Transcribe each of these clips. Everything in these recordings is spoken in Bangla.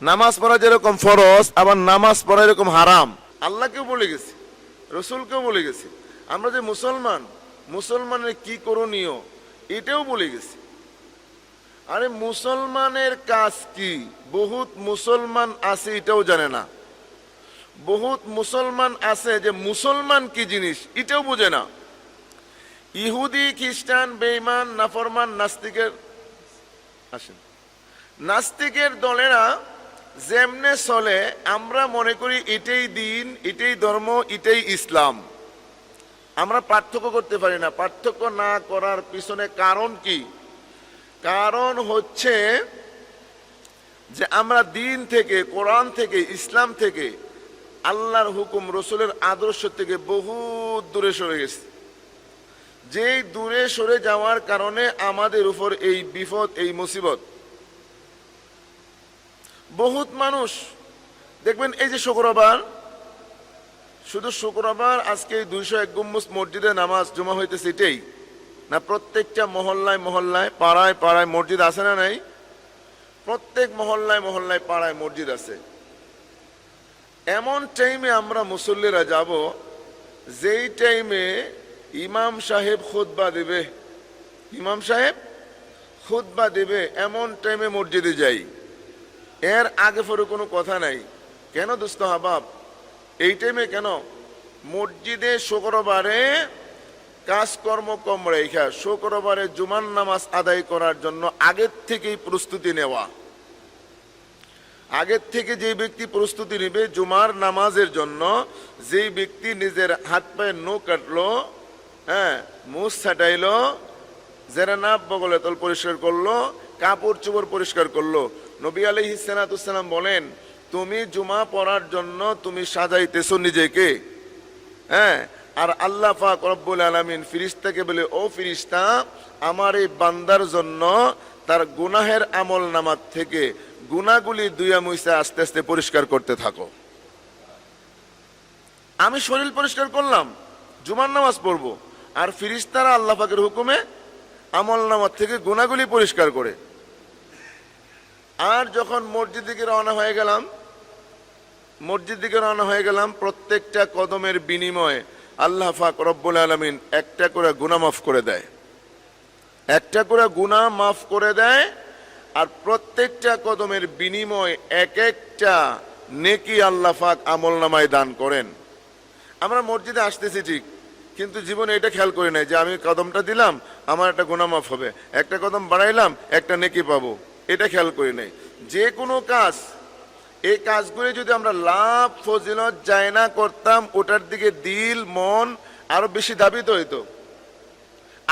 নামাজ পড়া যেরকম ফরজ, আবার নামাজ পড়া এরকম হারাম। আল্লাহকেও বলে গেছে, রসুলকেও বলে গেছে। আমরা যে মুসলমান, মুসলমানের কি করণীয় এটাও বলে গেছি। আরে মুসলমানের কাজ কি? বহুত মুসলমান আছে এটাও জানে না। বহুত মুসলমান আছে যে মুসলমান কি জিনিস এটাও বোঝে না। ইহুদি, খ্রিস্টান, বেঈমান, নাফরমান, নাস্তিকের আসেন নাস্তিকের দলেরা যেমনে চলে, আমরা মনে করি এটাই দিন, এটাই ধর্ম, এটাই ইসলাম। আমরা পার্থক্য করতে পারি না। পার্থক্য না করার পিছনে কারণ কি? কারণ হচ্ছে যে আমরা দিন থেকে, কোরআন থেকে, ইসলাম থেকে, আল্লাহর হুকুম, রসুলের আদর্শ থেকে বহুত দূরে সরে গেছি। যেই দূরে সরে যাওয়ার কারণে আমাদের উপর এই বিপদ, এই মুসিবত। বহুত মানুষ দেখবেন, এই যে শুক্রবার, শুধু শুক্রবার আজকে 201 গম্বুজ মসজিদে নামাজ জমা হইতেছে এটাই না? প্রত্যেকটা মহল্লায় মহল্লায়, পাড়ায় পাড়ায় মসজিদ আছে না নাই? প্রত্যেক মহল্লায় মহল্লায়, পাড়ায় মসজিদ আছে। এমন টাইমে আমরা মুসল্লিরা যাব, যেই টাইমে ইমাম সাহেব খুতবা দেবে, ইমাম সাহেব খুতবা দেবে, এমন টাইমে মসজিদে যাই। এর আগে পরে কোনো কথা নাই। কেন দোস্ত হাবাব এই টাইমে কেন? মসজিদে শুক্রবারে কাজকর্ম কম রেখা শুক্রবারে জুমার নামাজ আদায় করার জন্য আগের থেকেই প্রস্তুতি নেওয়া। আগের থেকে যে ব্যক্তি প্রস্তুতি নেবে জুমার নামাজের জন্য, যেই ব্যক্তি নিজের হাত পায়ে নখ কাটলো, মুখ ছাটাইলো, জেরানাব বগলে তল পরিষ্কার করলো, কাপড় চোপড় পরিষ্কার করলো, নবী আলাইহিস সালাম বলেন, তুমি জুমা পড়ার জন্য তুমি সাজাইতেছো নিজেকে। আর আল্লাহ পাক রব্বুল আলামিন ফিরিস্তাকে বলে, ও ফিরিস্তা, আমার এই বান্দার জন্য তার গুনাহের আমল নামাত থেকে গুনাহগুলি দুইয়া মুইসা আস্তে আস্তে পরিষ্কার করতে থাকো। আমি শরীর পরিষ্কার করলাম, জুমার নামাজ পড়বো, আর ফিরিস্তারা আল্লাহ পাকের হুকুমে আমল নামাত থেকে গুনাহগুলি পরিষ্কার করে। আর যখন মসজিদ দিকে রওনা হয়ে গেলাম, প্রত্যেকটা কদমের বিনিময়ে আল্লাহ পাক রব্বুল আলামিন একটা করে গুনাহ মাফ করে দেয়, একটা করে গুনাহ মাফ করে দেয়। আর প্রত্যেকটা কদমের বিনিময়ে এক একটা নেকি আল্লাহ পাক আমলনামায় দান করেন। আমরা মসজিদে আসতেছি ঠিক, কিন্তু জীবনে এটা খেয়াল করি নাই যে আমি কদমটা দিলাম, আমার একটা গুনাহ মাফ হবে, একটা কদম বাড়াইলাম, একটা নেকি পাবো, এটা খেয়াল করি নাই। যে কোনো কাজ, এই কাজগুলি যদি আমরা লাভ ফজিলত যায় না করতাম, ওটার দিকে দিল মন আরো বেশি ধাবিত হইতো,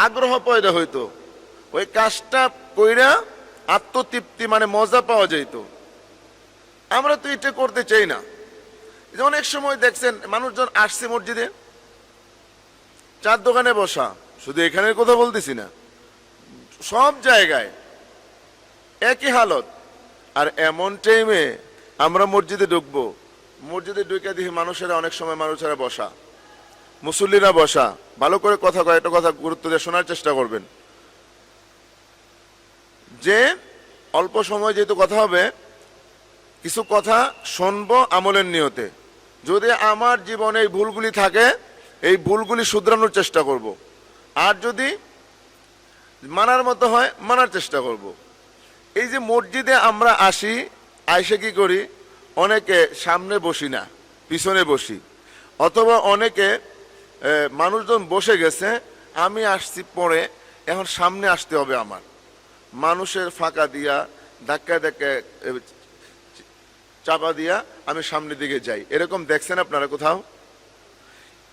আগ্রহ পয়দা হইতো, ওই কাজটা কইরা আত্মতৃপ্তি মানে মজা পাওয়া যাইত। আমরা তো এটা করতে চাই না। অনেক সময় দেখছেন মানুষজন আসছে মসজিদে, চার দোকানে বসা, শুধু এখানের কথা বলতেছি না, সব জায়গায় একই হালত। আর এমন টাইমে আমরা মসজিদে ঢুকবো, মসজিদে ঢুকে দেখি মানুষেরা, অনেক সময় মানুষেরা বসা, মুসল্লিরা বসা। ভালো করে কথা কয়, একটা কথা গুরুত্ব দিয়ে শোনার চেষ্টা করবেন, যে অল্প সময় যেহেতু কথা হবে, কিছু কথা শুনবো আমলের নিয়তে। যদি আমার জীবনে এই ভুলগুলি থাকে, এই ভুলগুলি শুধরানোর চেষ্টা করব। আর যদি মানার মতো হয়, মানার চেষ্টা করব। এই যে মসজিদে আমরা আসি, আইসে কি করি? অনেকে সামনে বসি না, পিছনে বসি, অথবা অনেকে মানুষজন বসে গেছে, আমি আসছি পরে, এখন সামনে আসতে হবে আমার, মানুষের ফাঁকা দিয়া, ধাক্কা ধাক্কা চাপা দিয়া আমি সামনের দিকে যাই। এরকম দেখছেন আপনারা কোথাও?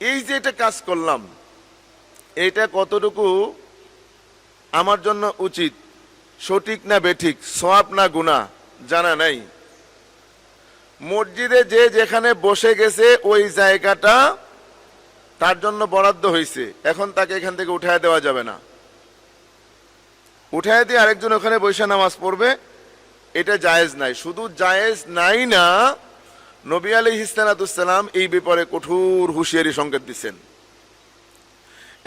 এই যে এটা কাজ করলাম, এটা কতটুকু আমার জন্য উচিত, সঠিক না বেঠিক, সওয়াব না গুনাহ জানা নাই। মসজিদে যে যেখানে বসে গেছে ওই জায়গাটা তার জন্য বরাদ্দ হয়েছে, এখন তাকে এখান থেকে উঠায় দেওয়া যাবে না। উঠায় দিয়ে আরেকজন ওখানে বসে নামাজ পড়বে, এটা জায়েজ নাই। শুধু জায়েজ নাই না, নবী আলাইহিস সালাম এই ব্যাপারে কঠোর হুঁশিয়ারি সংকেত দিচ্ছেন।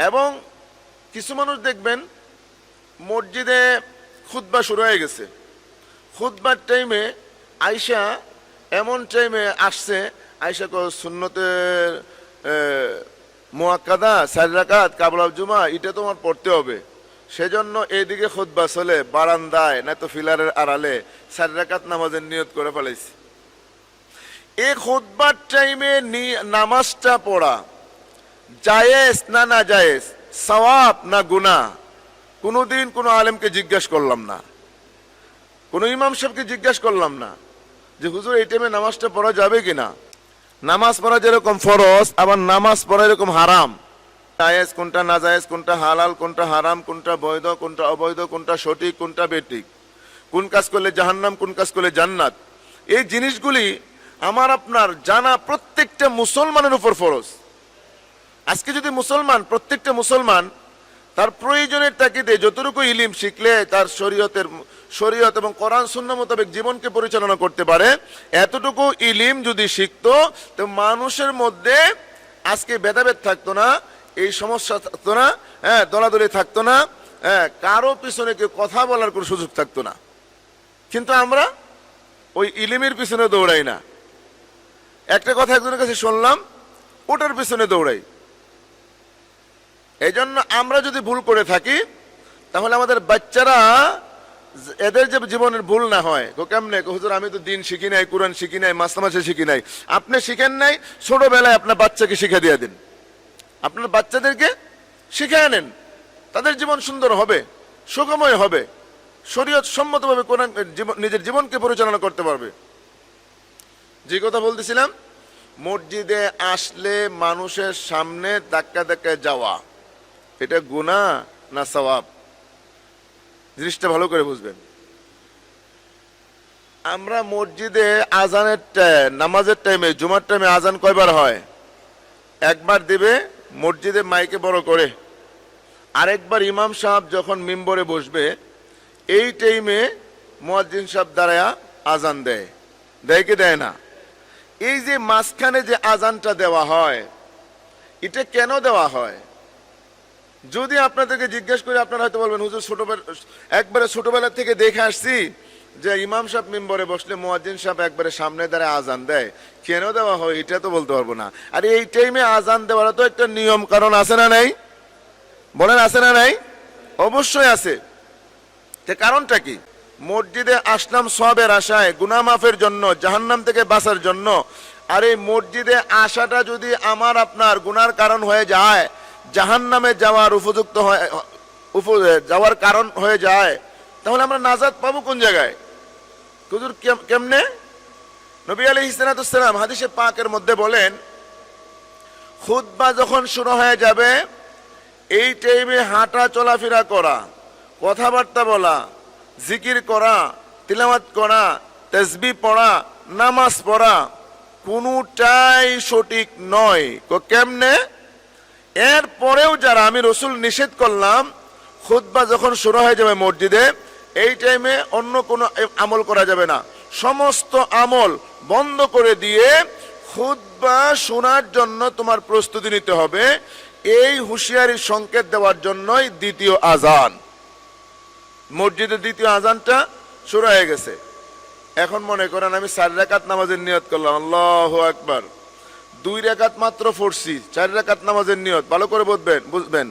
এবং কিছু মানুষ দেখবেন মসজিদে খুতবা শুরু হয়ে গেছে, খুতবার টাইমে আয়েশা এমন টাইমে আসছে, আয়েশা কো সুন্নতের মুআক্কাদা 4 রাকাত কাবলা জুমা এটা তোমার পড়তে হবে, সেজন্য এইদিকে খুতবা চলে বারান্দায় না তো ফিলারের আড়ালে 4 রাকাত নামাজের নিয়ত করে ফেলাইছে। এই খুতবার টাইমে নামাজটা পড়া জায়েজ না না জায়েজ, সওয়াব না গুনাহ, কোনোদিন কোনো আলেমকে জিজ্ঞাসা করলাম না, কোনো ইমাম সাহেবকে জিজ্ঞাসা করলাম না যে হুজুর এই টাইমে নামাজটা পড়া যাবে কিনা। নামাজ পড়া যেরকম ফরজ, আবার নামাজ পড়া এরকম হারাম। জায়েজ কোনটা না জায়েজ, কোনটা হালাল কোনটা হারাম, কোনটা বৈধ কোনটা অবৈধ, কোনটা সঠিক কোনটা বেঠিক, কোন কাজ করলে জাহান্নাম কোন কাজ করলে জান্নাত, এই জিনিসগুলি আমার আপনার জানা প্রত্যেকটা মুসলমানের উপর ফরজ। আজকে যদি মুসলমান, প্রত্যেকটা মুসলমান তার প্রয়োজনের তাগিদে যতটুকু ইলম শিখলে তার শরীয়ত এবং কোরআন সুন্নাহ মোতাবেক জীবনকে পরিচালনা করতে পারে, এতটুকু ইলম যদি শিখতো তো মানুষের মধ্যে আজকে ভেদাভেদ থাকতো না, এই সমস্যা থাকতো না, দলাদলি থাকতো না, কারো পিছনে কেউ কথা বলার কোনো সুযোগ থাকতো না। কিন্তু আমরা ওই ইলিমের পিছনে দৌড়াই না, একটা কথা একজনের কাছে শুনলাম ওটার পিছনে দৌড়াই। এই জন্য আমরা যদি ভুল করে থাকি তাহলে আমাদের বাচ্চারা এদের যে জীবনের ভুল না হয়। কেমনে? হুজুর আমি তো দিন শিখি নাই, কোরআন শিখি নাই, মাসে শিখি নাই। আপনি শিখেন নাই, ছোটবেলায় আপনার বাচ্চাকে শিখে দিয়ে দিন, আপনার বাচ্চাদেরকে শিখে আনেন, তাদের জীবন সুন্দর হবে, সুখময় হবে, শরীয়ত সম্মতভাবে কোরআন নিজের জীবনকে পরিচালনা করতে পারবে। যে কথা বলতেছিলাম, মসজিদে আসলে মানুষের সামনে ধাক্কা ধাক্কায় যাওয়া এটা গুনাহ না সওয়াব, জিনিসটা ভালো করে বুঝবেন। আমরা মসজিদে আজানের নামাজের টাইমে, জুমার টাইমে আজান কয়বার হয়? একবার দিবে মসজিদে মাইকে বড় করে, আরেকবার ইমাম সাহেব যখন মিম্বরে বসবে এই টাইমে মুয়াজ্জিন সাহেব দাঁড়ায়া আজান দেয়, দেয় কি দেয় না? এই যে মাঝখানে যে আজানটা দেওয়া হয় এটা কেন দেওয়া হয়? যদি আপনাদেরকে জিজ্ঞেস করি আপনারা হয়তো বলবেন হুজুর একবারে ছোটবেলা থেকে দেখে আসছি যে ইমাম সাহেব মিম্বরে বসলে মুয়াজ্জিন সাহেব একবারে সামনে দাঁড়ায় আজান দেয়, কেন দেওয়া হয় এটা তো বলতে পারবো না। আর এই টাইমে আজান দেওয়ার তো একটা নিয়ম কারণ আছে না নাই? বলেন আছে না নাই? অবশ্যই আছে। কারণটা কি? মসজিদে আসলাম সওয়াবের আশায়, গুনাহ মাফের জন্য, জাহান্নাম থেকে বাঁচার জন্য। আর এই মসজিদে আসাটা যদি আমার আপনার গুনার কারণ হয়ে যায়, জাহান্নামে যাওয়ার উপযুক্ত যাওয়ার কারণ হয়ে যায়, তাহলে আমরা নাজাত পাবো কোন জায়গায়? হুজুর কেমনে? নবী আলাইহিস সালাম হাদিসে পাকের মধ্যে বলেন, খুতবা যখন শুরু হয়ে যাবে এই টাইমে হাঁটা চলাফেরা করা, কথাবার্তা বলা, জিকির করা, তিলাওয়াত করা, তাসবিহ পড়া, নামাজ পড়া কোনটাই সঠিক নয়। কেমনে? এর পরেও যারা আমি রসুল নিষেধ করলাম, খুতবা যখন শুরু হয়ে যাবে মসজিদে এই টাইমে অন্য কোনো আমল করা যাবে না, সমস্ত আমল বন্ধ করে দিয়ে খুতবা শোনার জন্য তোমার প্রস্তুতি নিতে হবে। এই হুঁশিয়ারির সংকেত দেওয়ার জন্যই দ্বিতীয় আজান, মসজিদের দ্বিতীয় আজানটা শুরু হয়ে গেছে। এখন মনে করেন আমি 4 রাকাত নামাজের নিয়ত করলাম, আল্লাহু আকবার, 2 রাকাত মাত্র পড়ছি, 4 রাকাত নামাজের নিয়ত। ভালো করে বুঝবেন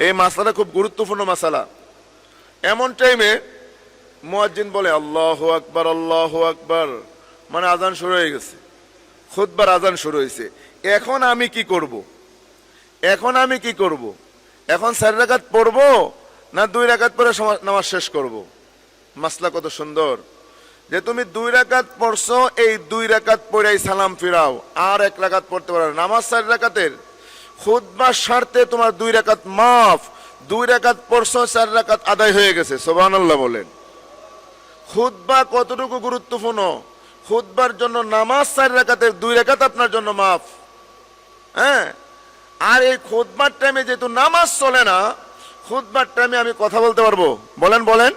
এই মাসালা খুব গুরুত্বপূর্ণ মাসালা। এমন টাইমে মুয়াজ্জিন বলে আল্লাহু আকবার, আল্লাহু আকবার, মানে আজান শুরু হয়ে গেছে, খুতবার আজান শুরু হয়েছে। এখন আমি কি করব? এখন 4 রাকাত পড়বো না 2 রাকাত পরে নামাজ শেষ করব? মাসলা কত সুন্দর যে তুমি 2 রাকাত পড়ছো, এই 2 রাকাত পড়াই সালাম ফিরাও, আর 1 রাকাত পড়তে পারো। নামাজ 4 রাকাতের, খুতবার স্বার্থে তোমার 2 রাকাত মাফ, 2 রাকাত পড়ছো, 4 রাকাত আদায় হয়ে গেছে। সুবহানাল্লাহ বলেন। খুতবা কতটুকু গুরুত্বপূর্ণ! খুতবার জন্য নামাজ 4 রাকাতের 2 রাকাত আপনার জন্য মাফ। আর এই খুতবার টাইমে যেহেতু নামাজ চলে না, খুতবার টাইমে আমি কথা বলতে পারবো? বলেন।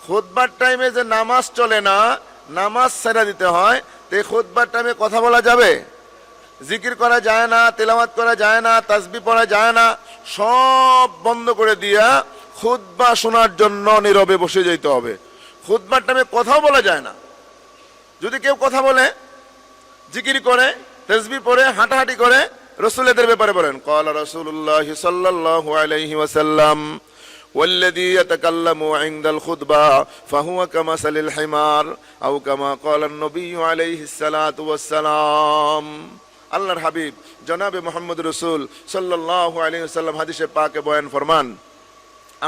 খুতবার টাইমে যে নামাজ চলে না, নামাজ ছেড়ে দিতে হয়, তো এই খুতবার টাইমে কথা বলা যাবে? জিকির করা যায় না, তেলাওয়াত করা যায় না, তাসবিহ পড়া যায় না, সব বন্ধ করে দিয়া খুতবা শোনার জন্য নীরবে বসে যেতে হবে। খুতবার টাইমে কথাও বলা যায় না। যদি কেউ কথা বলে, জিকির করে, তাসবিহ পড়ে, হাঁটাহাঁটি করে, রাসূল এদের ব্যাপারে বলেন ক্বালা রাসূলুল্লাহ সাল্লাল্লাহু আলাইহি ওয়াসাল্লাম ওয়াল্লাযী ইয়াতাকাল্লামু ইনদাল খুতবা ফাহুয়া কামাসালিল হিমার আও কামা ক্বালা নবী আলাইহিস সালাতু ওয়াস সালাম। আল্লাহর হাবিব জনাবে মুহাম্মদ রাসূল সাল্লাল্লাহু আলাইহি ওয়াসাল্লাম হাদিসে পাকে বয়ান ফরমান,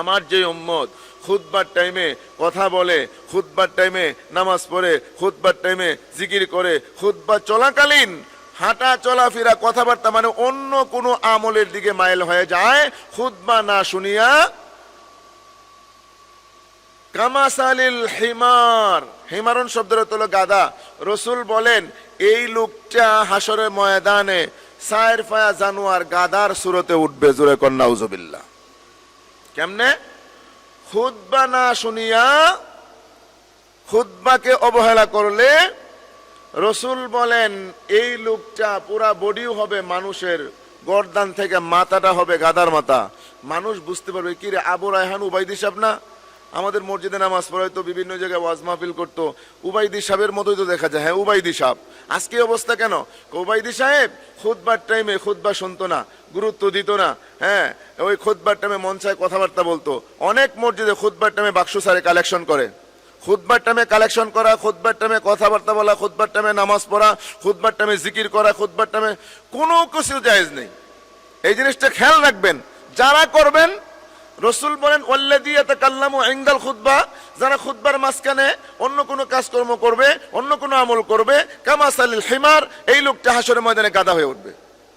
আমার যে উম্মত খুতবার টাইমে কথা বলে, খুতবার টাইমে নামাজ পড়ে, খুতবার টাইমে জিকির করে, খুতবা চলাকালীন হাঁটা চলাফেরা কথাবার্তা মানে অন্য কোনো আমলের দিকে মাইল হয়ে যায়, খুতবা না শুনিয়া কামাসালিল হিমার, হিমারন শব্দের অর্থ হলো গাধা। রাসূল বলেন এই লোকটা হাসরের ময়দানে সায়ের ফায়া জানোয়ার গাধার সুরতে উঠবে। জোরে কর নাউজুবিল্লাহ। কেমনে? খুতবা না শুনিয়া, খুতবাকে অবহেলা করলে রাসূল বলেন এই লোকটা পুরা বডিও হবে মানুষের, গর্দান থেকে মাথাটা হবে গাধার মাথা। মানুষ বুঝতে পারবে কি রে আবু রায়হান উবাইদি সাহেব না, আমাদের মসজিদে নামাজ পড়াইতো, বিভিন্ন জায়গায় ওয়াজ মাহফিল করতো, উবাইদি সাহেবের মতোই তো দেখা যায়। হ্যাঁ উবাইদি সাহেব। আজকে অবস্থা কেন? উবাইদি সাহেব খুতবার টাইমে খুতবা শুনতো না, গুরুত্ব দিত না। হ্যাঁ ওই খুতবার টাইমে মন চায় কথাবার্তা বলতো। অনেক মসজিদে খুতবার টাইমে বাক্স সারে কালেকশন করে, খুতবার টাইমে কালেকশন করা, খুতবার টাইমে কথাবার্তা বলা, খুতবার টাইমে নামাজ পড়া, খুতবার টাইমে জিকির করা, খুতবার টাইমে কোনো কিছু জায়েজ নেই। এই জিনিসটা খেয়াল রাখবেন যারা করবেন। রাসূল বলেন ওয়াল্লাযী ইয়াতাকাল্লামু ইনদাল খুতবা, যারা খুতবার মাঝখানে অন্য কোনো কাজকর্ম করবে, অন্য কোনো আমল করবে, কামাসালিল হিমার, এই লোকটা হাসরের ময়দানে গাধা হয়ে উঠবে।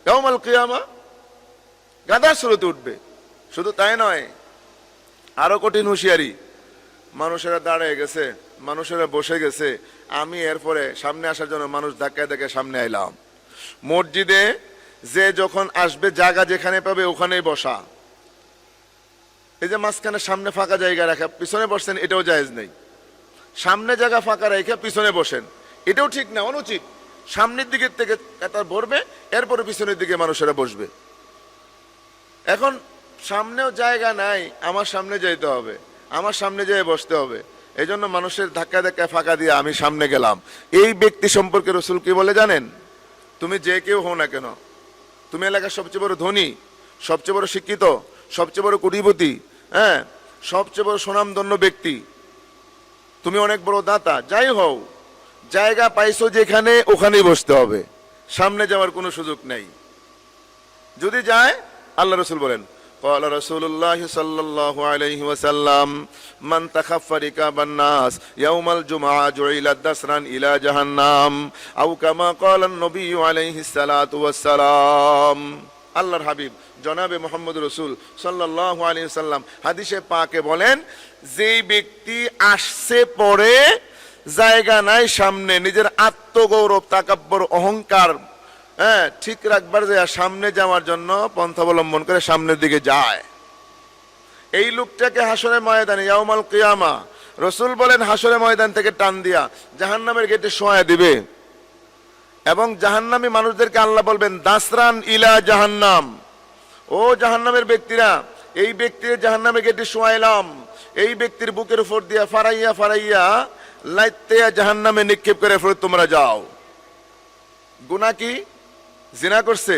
ইয়াউমাল কিয়ামা গাধার সুরতে উঠবে। শুধু তাই নয়, আরো কঠিন হুঁশিয়ারি। মানুষেরা দাঁড়িয়ে গেছে, মানুষেরা বসে গেছে, আমি এরপরে সামনে আসার জন্য মানুষ ধাক্কায় ধাক্কায় সামনে আইলাম। মসজিদে যে যখন আসবে জায়গা যেখানে পাবে ওখানেই বসা। এই যে মাঝখানে সামনে ফাঁকা জায়গা রাখা, পিছনে বসছেন এটাও জায়েজ নেই। সামনে জায়গা ফাঁকা রেখে পিছনে বসেন, এটাও ঠিক না, অনুচিত। সামনের দিকের থেকে কাতার ভরবে, এরপরে পিছনের দিকে মানুষেরা বসবে। এখন সামনেও জায়গা নাই, আমার সামনে যাইতে হবে, আমার সামনে যেয়ে বসতে হবে। এই জন্য মানুষের ধাক্কা ধাক্কা ফাঁকা দিয়ে আমি সামনে গেলাম। এই ব্যক্তি সম্পর্কে রাসূল কি বলে জানেন? তুমি যে কেউ হও না কেন, তুমি এলাকার সবচেয়ে বড় ধনী, সবচেয়ে বড় শিক্ষিত, সবচেয়ে বড় কোটিপতি, হ্যাঁ সবচেয়ে বড় সুনামধন্য ব্যক্তি, তুমি অনেক বড় দাতা, যাই হও, জায়গা পাইছো যেখানে ওখানেই বসতে হবে, সামনে যাওয়ার কোনো সুযোগ নেই। যদি যায়, আল্লাহ রাসূল বলেন ক্বালা রাসূলুল্লাহ সাল্লাল্লাহু আলাইহি ওয়াসাল্লাম মান তাখাফফা রিকাবান নাস ইয়াউমাল জুমআ জুইলা দাসরান ইলা জাহান্নাম আও কামা ক্বালা নবী আলাইহিস সালাতু ওয়াস সালাম। আল্লাহর হাবিব জনাবে মুহাম্মদ রাসূল সাল্লাল্লাহু আলাইহি ওয়াসাল্লাম হাদিসে পাকে বলেন, যেই ব্যক্তি আসছে পরে জায়গা নাই সামনে, নিজের আত্মগৌরব, তাকাব্বর, অহংকার হ্যাঁ ঠিক রাখবার যায় সামনে যাওয়ার জন্য পন্থা অবলম্বন করে সামনের দিকে যায়, এই লোকটাকে হাসরের ময়দানে ইয়াউমাল কিয়ামা রাসূল বলেন হাসরের ময়দান থেকে টান দিয়া জাহান্নামের গেটে শোয়া দিবে। এবং জাহান্নামী মানুষদেরকে আল্লাহ বলবেন দাসরান ইলা জাহান্নাম, ও জাহান্নামের ব্যক্তিরা, এই ব্যক্তির জাহান্নামের গেটে শোয়াইলাম, এই ব্যক্তির বুকের উপর দিয়া ফারাইয়া ফারাইয়া লাইতে জাহান্নামে নিক্ষেপ করে ফেরত তোমরা যাও। গুনাহ কি? জিনা করছে,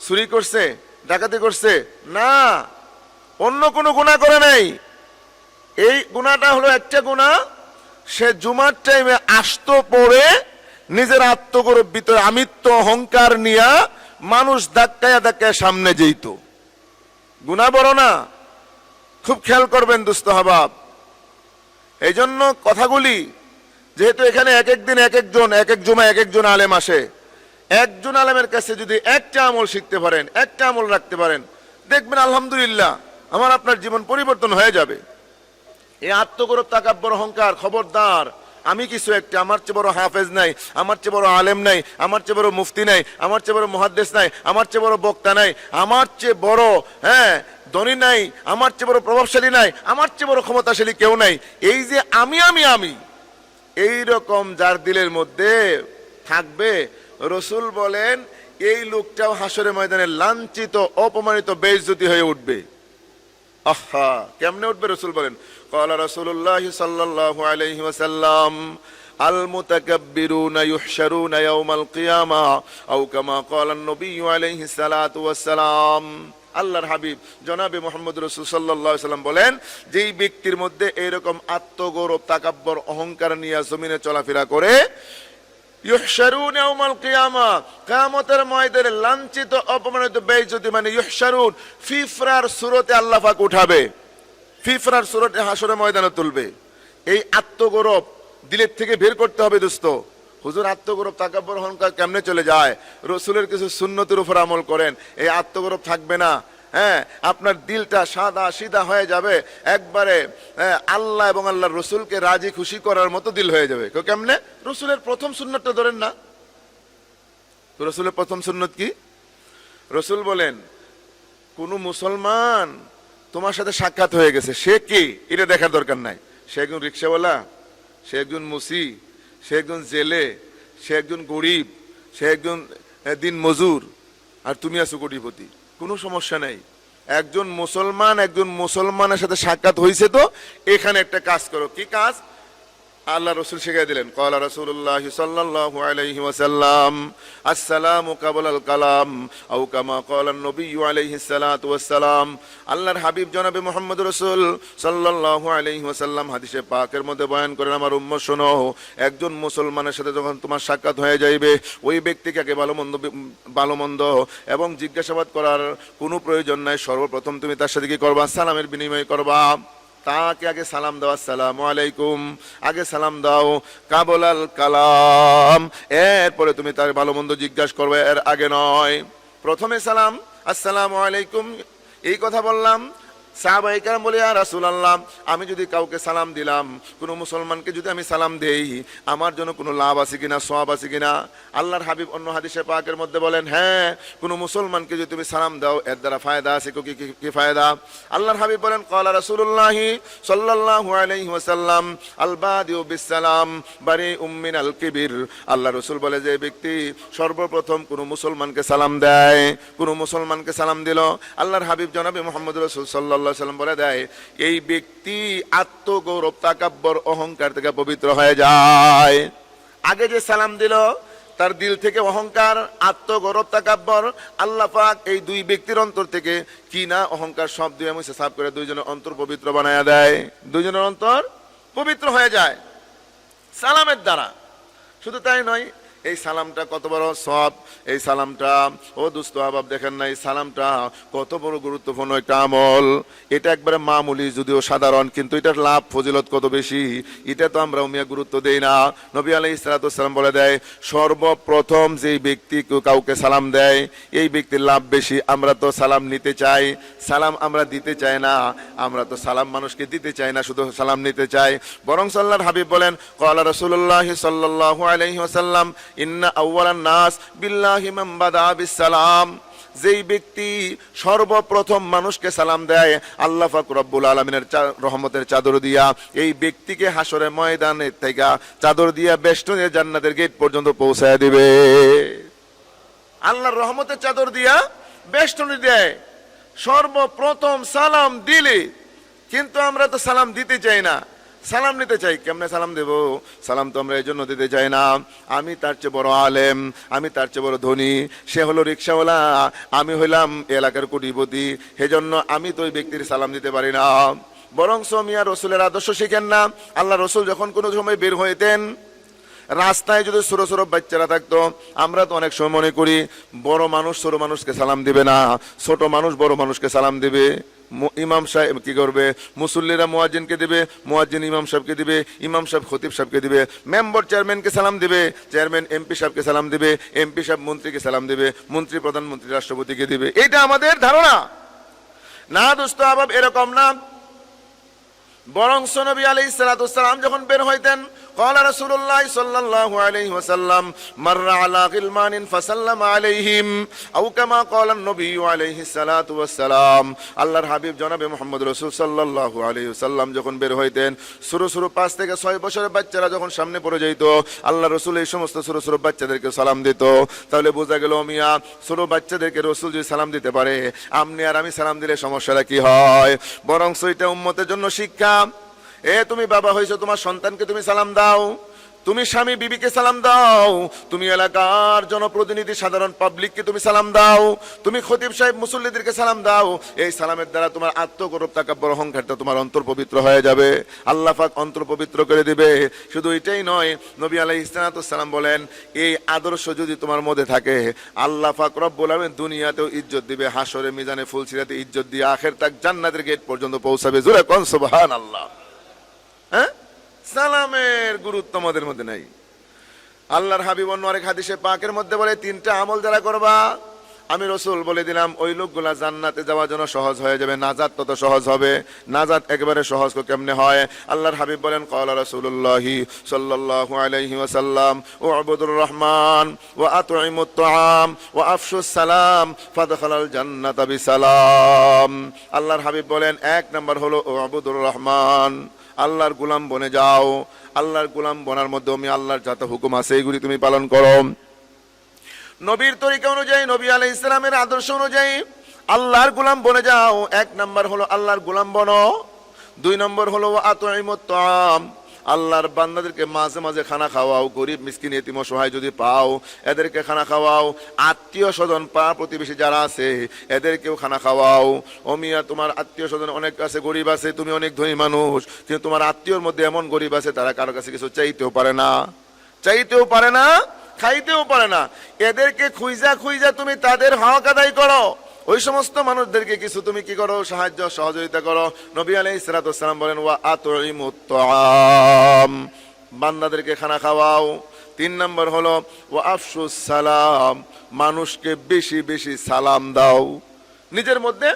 চুরি করছে, ডাকাতি করছে? না, অন্য কোনো গুনাহ করে নাই। এই গুনাহটা হলো একটা গুনাহ, সে জুমার টাইমে আসতো পড়ে নিজের আত্মগৌরব ভিতরে আমিত্ব অহংকার নিয়া মানুষ ধাক্কায় ধাক্কায় সামনে যেত। গুনাহ বড় না, খুব খেয়াল করবেন দুস্থ হাবাব। এই জন্য কথাগুলি, যেহেতু এখানে এক এক দিন এক একজন, এক এক জুমা এক একজন আলেম আসে, একজন আলেমের কাছে যদি একটা আমল শিখতে পারেন, একটা আমল রাখতে পারেন, দেখবেন আলহামদুলিল্লাহ আমার আপনার জীবন পরিবর্তন হয়ে যাবে। এই আত্মগৌরব, তাকাব্বর, অহংকার, খবরদার। আমি কিছু একটা, আমার চেয়ে বড় হাফেজ নাই, আমার চেয়ে বড় আলেম নাই, আমার চেয়ে বড় মুফতি নাই, আমার চেয়ে বড় মুহাদ্দিস নাই, আমার চেয়ে বড় বক্তা নাই, আমার চেয়ে বড় ধনী নাই, আমার চেয়ে বড় প্রভাবশালী নাই, আমার চেয়ে বড় ক্ষমতাশালী কেউ নাই। এই যে আমি আমি আমি, এই রকম যার দিলের মধ্যে থাকবে, রাসূল বলেন এই লোকটাও হাসরের ময়দানে লাঞ্ছিত, অপমানিত, বেইজ্জতি হয়ে উঠবে। আহা, কেমনে উঠবে? রাসূল বলেন ক্বালা রাসূলুল্লাহ সাল্লাল্লাহু আলাইহি ওয়াসাল্লাম আল মুতাকাব্বিরুনা ইউহশারুনা ইয়াউমাল কিয়ামা আও কামা ক্বালা নবী আলাইহিস সালাতু ওয়াস সালাম। আল্লাহর হাবিব জনাবে মুহাম্মদ রাসূল সাল্লাল্লাহু আলাইহি ওয়াসাল্লাম বলেন, যেই ব্যক্তির মধ্যে এরকম আত্মগৌরব তাকাব্বর অহংকার নিয়ে জমিনে চলাফেরা করে, ইউহশারুন ইয়াউমাল কিয়ামা, কিয়ামতের ময়দানে লাঞ্ছিত অপমানিত বেইজ্জতি মানে ইউহশারুন ফিফরার সূরতে আল্লাহ পাক উঠাবে, ফিফরার সূরতে হাসরের ময়দানে তুলবে। এই আত্মগৌরব দিলের থেকে বের করতে হবে দোস্ত। হুজুর আত্মগৌরব তাকাব্বর অহংকার কেমনে চলে যায়? রসুলের কিছু সুন্নতের উপর আমল করেন, এই আত্মগৌরব থাকবে না। হ্যাঁ, আপনার দিলটা সাদা সিধা হয়ে যাবে, একবারে আল্লাহ এবং আল্লাহর রসুলকে রাজি খুশি করার মতো দিল হয়ে যাবে। কেমনে? রসুলের প্রথম সুন্নতটা ধরেন না। রসুলের প্রথম সুন্নত কি? রসুল বলেন, কোন মুসলমান তোমার সাথে সাক্ষাৎ হয়ে গেছে, সে কি এটা দেখার দরকার নাই। সে একজন রিক্সাওয়ালা, সে একজন মুসি, সে একজন জেলে, সে একজন গরিব, সে একজন দিন মজুর, আর তুমি আছো কোটিপতি, কোনো সমস্যা নেই। একজন মুসলমানের সাথে সাক্ষাৎ হয়েছে, তো এখানে একটা কাজ করো। কি কাজ? আল্লাহ রসুল শিখিয়ে দিলেন, ক্বালা রাসূলুল্লাহ সাল্লাল্লাহু আলাইহি ওয়াসাল্লাম আসসালামু কাবলাল কালাম আও কামা ক্বালা নবী আলাইহিস সালাতু ওয়াস সালাম। আল্লাহর হাবিব জনাবে মুহাম্মদ রাসূল সাল্লাল্লাহু আলাইহি ওয়াসাল্লাম হাদিসে পাকের মধ্যে বয়ান করেন, আমার উম্মত শোনো, একজন মুসলমানের সাথে যখন তোমার সাক্ষাৎ হয়ে যাইবে, ওই ব্যক্তিকে আগে ভালো মন্দ এবং জিজ্ঞাসাবাদ করার কোনো প্রয়োজন নাই। সর্বপ্রথম তুমি তার সাথে কি করবা? সালামের বিনিময় করবা। তাকে আগে সালাম দাও, আসসালামু আলাইকুম, আগে সালাম দাও কাবলাল কালাম। এরপরে তুমি তার ভালো মন্দ জিজ্ঞাসা করবে, এর আগে নয়। প্রথমে সালাম, আসসালামু আলাইকুম, এই কথা বললাম। সাহাবায়ে কেরাম বলে, ইয়া রাসূলুল্লাহ, আমি যদি কাউকে সালাম দিলাম, কোনো মুসলমানকে যদি আমি সালাম দেই, আমার জন্য কোনো লাভ আছে কিনা, সওয়াব আছে কিনা? আল্লাহর হাবিব অন্য হাদিসে পাকের মধ্যে বলেন, হ্যাঁ, কোনো মুসলমানকে যদি তুমি সালাম দাও, এর দ্বারা ফায়দা আছে। কি ফায়দা? আল্লাহর হাবিব বলেন, ক্বালা রাসূলুল্লাহ সাল্লাল্লাহু আলাইহি ওয়াসাল্লাম আল বাদিউ বিসসালাম বারিউম মিনাল কিবির। আল্লাহ রাসূল বলে, যে ব্যক্তি সর্বপ্রথম কোনো মুসলমানকে সালাম দেয়, কোনো মুসলমানকে সালাম দিল, আল্লাহর হাবিব জনাবে মুহাম্মদ রাসূল সাল্লাল্লাহু আলাইহি ওয়াসাল্লাম বলে দেয়, এই ব্যক্তি আত্মগৌরব তাকাব্বর অহংকার থেকে পবিত্র হয়ে যায়। আগে যে সালাম দিল, তার দিল থেকে অহংকার, আত্মগৌরব তাকাব্বর, আল্লাহ পাক এই দুই ব্যক্তির অন্তর থেকে কি না অহংকার সব দিয়ে মুছে সাফ করে দুইজনের অন্তর পবিত্র বানায়া দেয়। দুইজনের অন্তর পবিত্র হয়ে যায় সালামের দ্বারা। শুধু তাই নয়, এই সালামটা কত বড় সওয়াব, এই সালামটা, ও দোস্ত আহবাব, দেখেন না এই সালামটা কত বড় গুরুত্বপূর্ণ একটা আমল। এটা একবারে মামুলি যদিও সাধারণ, কিন্তু এটার লাভ ফজিলত কত বেশি, এটা তো আমরা মিয়া গুরুত্ব দেই না। নবী আলাইহিস সালাতু ওয়াস সালাম বলে দেয়, সর্বপ্রথম যেই ব্যক্তি কাউকে সালাম দেয়, এই ব্যক্তির লাভ বেশি। আমরা তো সালাম নিতে চাই, সালাম আমরা দিতে চাই না। আমরা তো সালাম মানুষকে দিতে চাই না, শুধু সালাম নিতে চাই। বরং আল্লাহর হাবিব বলেন, ক্বালা রাসূলুল্লাহ সাল্লাল্লাহু আলাইহি ওয়াসাল্লাম ইন্না আউওয়ালান নাস বিল্লাহি মান বাদা বিসসালাম। যেই ব্যক্তি সর্বপ্রথম মানুষকে সালাম দেয়, আল্লাহ পাক রব্বুল আলামিনের রহমতের চাদর দিয়া এই ব্যক্তিকে হাসরের ময়দানে থেকে চাদর দিয়া বেষ্টনী জান্নাতের গেট পর্যন্ত পৌঁছায় দিবে। আল্লাহর রহমতের চাদর দিয়া বেষ্টনী দেয় সর্বপ্রথম সালাম দিলে। কিন্তু আমরা তো সালাম দিতে চাই না, সালাম নিতে চাই। কেমনে সালাম দেব? সালাম তো আমরা এই জন্য দিতে চাই না, আমি তার চেয়ে বড় আলেম, আমি তার চেয়ে বড় ধনী, সে হলো রিক্সাওয়ালা, আমি হইলাম এলাকার কোটিপতি, সেজন্য আমি তো ওই ব্যক্তির সালাম দিতে পারি না। বরং মিয়া রসুলের আদর্শ শিখেন না। আল্লাহ রসুল যখন কোনো সময় বের হইতেন, রাস্তায় যদি ছোট ছোট বাচ্চারা থাকতো, আমরা তো অনেক সময় মনে করি বড় মানুষ ছোট মানুষকে সালাম দিবে না, ছোট মানুষ বড় মানুষকে সালাম দিবে। ইমাম সাহেব কি করবে? মুসল্লিরা মুয়াজ্জিনকে দিবে, মুয়াজ্জিন ইমাম সাহেবকে দিবে, ইমাম সাহেব খতিব সাহেবকে দিবে, মেম্বার চেয়ারম্যানকে সালাম দিবে, চেয়ারম্যান এমপি সাহেবকে সালাম দিবে, এমপি সাহেব মন্ত্রীকে সালাম দিবে, মন্ত্রী প্রধানমন্ত্রী রাষ্ট্রপতিকে দিবে। এটা আমাদের ধারণা না দোস্ত আহবাব, এরকম না। বরং নবী আলাইহিস সালাতু ওয়াস সালাম যখন বের হইতেন, قال رسول الله صلى الله عليه وسلم مر على غلمان فسلم عليهم او كما قال النبي عليه الصلاه والسلام। আল্লাহর হাবিব জনাবে মুহাম্মদ রাসূল সাল্লাল্লাহু আলাইহি ওয়াসাল্লাম যখন বের হইতেন, ছোট ছোট 5 থেকে 6 বছরের বাচ্চারা যখন সামনে পড়ে যাইত, আল্লাহ রাসূল এই সমস্ত ছোট ছোট বাচ্চাদেরকে সালাম দিত। তাহলে বোঝা গেল মিয়া, ছোট বাচ্চাদেরকে রাসূল যদি সালাম দিতে পারে, আপনি আর আমি সালাম দিলে সমস্যাটা কি হয়? বরং এটা উম্মতের জন্য শিক্ষা। তুমি বাবা হয়েছো, তোমার সন্তানকে তুমি সালাম দাও, তুমি স্বামী বিবিকে সালাম দাও, তুমি এলাকার জনপ্রতিনিধি সাধারণ পাবলিককে তুমি সালাম দাও, তুমি খতিব সাহেব মুসল্লিদেরকে সালাম দাও। এই সালামের দ্বারা তোমার আত্মগৌরব তাকাব্বুর অহংকারটা তোমার অন্তর পবিত্র হয়ে যাবে, আল্লাহ পাক অন্তর পবিত্র করে দিবে। শুধু এটাই নয়, নবী আলাইহিস সালাম বলেন এই আদর্শ যদি তোমার মধ্যে থাকে আল্লাহ পাক রব্বুল আলামিন দুনিয়াতেও ইজ্জত দিবে, হাসরে মিজানে ফুলসিরাতে ইজ্জত দিয়ে আখির তাক জান্নাতের গেট পর্যন্ত পৌঁছাবে। জোরে কোন সুবহানাল্লাহ। হ্যাঁ, সালামের গুরুত্ব আমাদের মধ্যে নাই। আল্লাহর হাবিব অন্য আরেক হাদিসে পাকের মধ্যে বলে তিনটা আমল যারা করবা আমি রাসূল বলে দিলাম ওই লোকগুলা জান্নাতে যাওয়ার জন্য সহজ হয়ে যাবে, নাজাত তত সহজ হবে। নাজাত একেবারে সহজ কেমনে হয়? আল্লাহর হাবিব বলেন ক্বালা রাসূলুল্লাহি সাল্লাল্লাহু আলাইহি ওয়াসাল্লাম উ'বুদুর রহমান ওয়া আত'ইমুত তুআম ওয়া আফশুস সালাম ফাদখালাল জান্নাতা বিসালাম। আল্লাহর হাবিব বলেন এক নাম্বার হলো উ'বুদুর রহমান, আল্লাহর গোলাম বনে যাও। আল্লাহর গোলাম বনার মধ্যে আমি আল্লাহর যত হুকুম আছে এইগুলি তুমি পালন করো, নবীর তরিকা অনুযায়ী, নবী আলাইহিস সালামের আদর্শ অনুযায়ী আল্লাহর গোলাম বনে যাও। এক নাম্বার হলো আল্লাহর গোলাম বনো। দুই নম্বর হলো আত'ইমুত তুআম, আল্লাহর বান্দাদেরকে মাঝে মাঝে খানা খাওয়াও, গরিব মিসকিন এতিম অসহায় যদি পাও এদেরকে খানা খাওয়াও, আত্মীয় স্বজন পাড়া প্রতিবেশী যারা আছে এদেরকেও খানা খাওয়াও। ও মিয়া, তোমার আত্মীয় স্বজন অনেক আছে, গরিব আছে, তুমি অনেক ধনী মানুষ, কিন্তু তোমার আত্মীয়র মধ্যে এমন গরিব আছে তারা কারো কাছে কিছু চাইতেও পারে না, খাইতেও পারে না। এদেরকে খুঁজা তুমি তাদের হক আদায় করো, ওই সমস্ত মানুষদেরকে কিছু তুমি কি করো, সাহায্য সহযোগিতা করো। নবী আলাইহিস সালাম বলেন ওয়া আত'ইমুত তুআম, বান্দাদেরকে খানা খাওয়াও। তিন নম্বর হলো ওয়া আফশুস সালাম, মানুষকে বেশি বেশি সালাম দাও। নিজের মধ্যে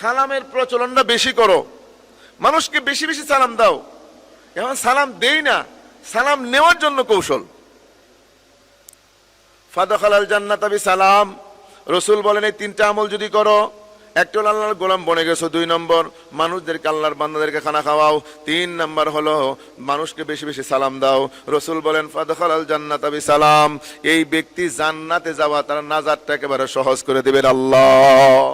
সালামের প্রচলনটা বেশি করো, মানুষকে বেশি বেশি সালাম দাও। এখন সালাম দেই না, সালাম নেওয়ার জন্য কৌশল। ফাদখালাল জান্নাতা বিসালাম, রাসূল বলেন এই তিনটা আমল যদি করো, একটা হলো আল্লাহর গোলাম বনে গেছো, দুই নম্বর মানুষদেরকে আল্লাহর বান্দাদেরকে খানা খাওয়াও, তিন নম্বর হলো মানুষকে বেশি বেশি সালাম দাও। রাসূল বলেন ফাদখালাল জান্নাতা বিসালাম, এই ব্যক্তি জান্নাতে যাওয়া তার নাজাতটা একেবারে সহজ করে দিবেন আল্লাহ,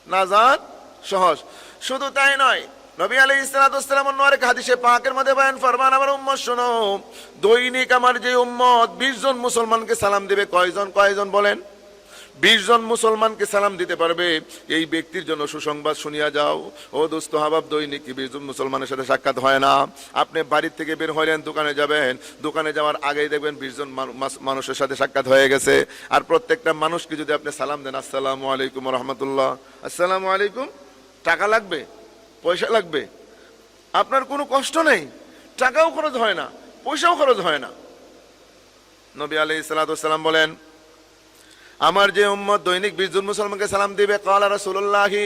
নাজাত সহজ। শুধু তাই নয়, নবী আলাইহিস সালাম অন্য আরেক হাদিসে পাকের মধ্যে বয়ান ফরমান আমার উম্মত শোনো, দৈনিক আমার যে উম্মত 20 জন মুসলমানকে সালাম দিবে। কয়জন বলেন? 20 জন মুসলমানকে সালাম দিতে পারবে, এই ব্যক্তির জন্য সুসংবাদ শুনিয়া যাও। ও দোস্ত হাবাব, দৈনিক 20 জন মুসলমানের সাথে সাক্ষাৎ হয় না। আপনি বাড়ির থেকে বের হইলেন, দোকানে যাবেন, দোকানে যাওয়ার আগেই দেখবেন 20 জন মানুষের সাথে সাক্ষাৎ হয়ে গেছে। আর প্রত্যেকটা মানুষকে যদি আপনি সালাম দেন আসসালামু আলাইকুম ওয়া রাহমাতুল্লাহ, আসসালামু আলাইকুম, টাকা লাগবে, পয়সা লাগবে, আপনার কোনো কষ্ট নেই, টাকাও খরচ হয় না, পয়সাও খরচ হয় না। নবী আলাইহিস সালাম বলেন আমার যে উম্মত দৈনিক 20 জন মুসলমানকে সালাম দিবে, ক্বালা রাসূলুল্লাহি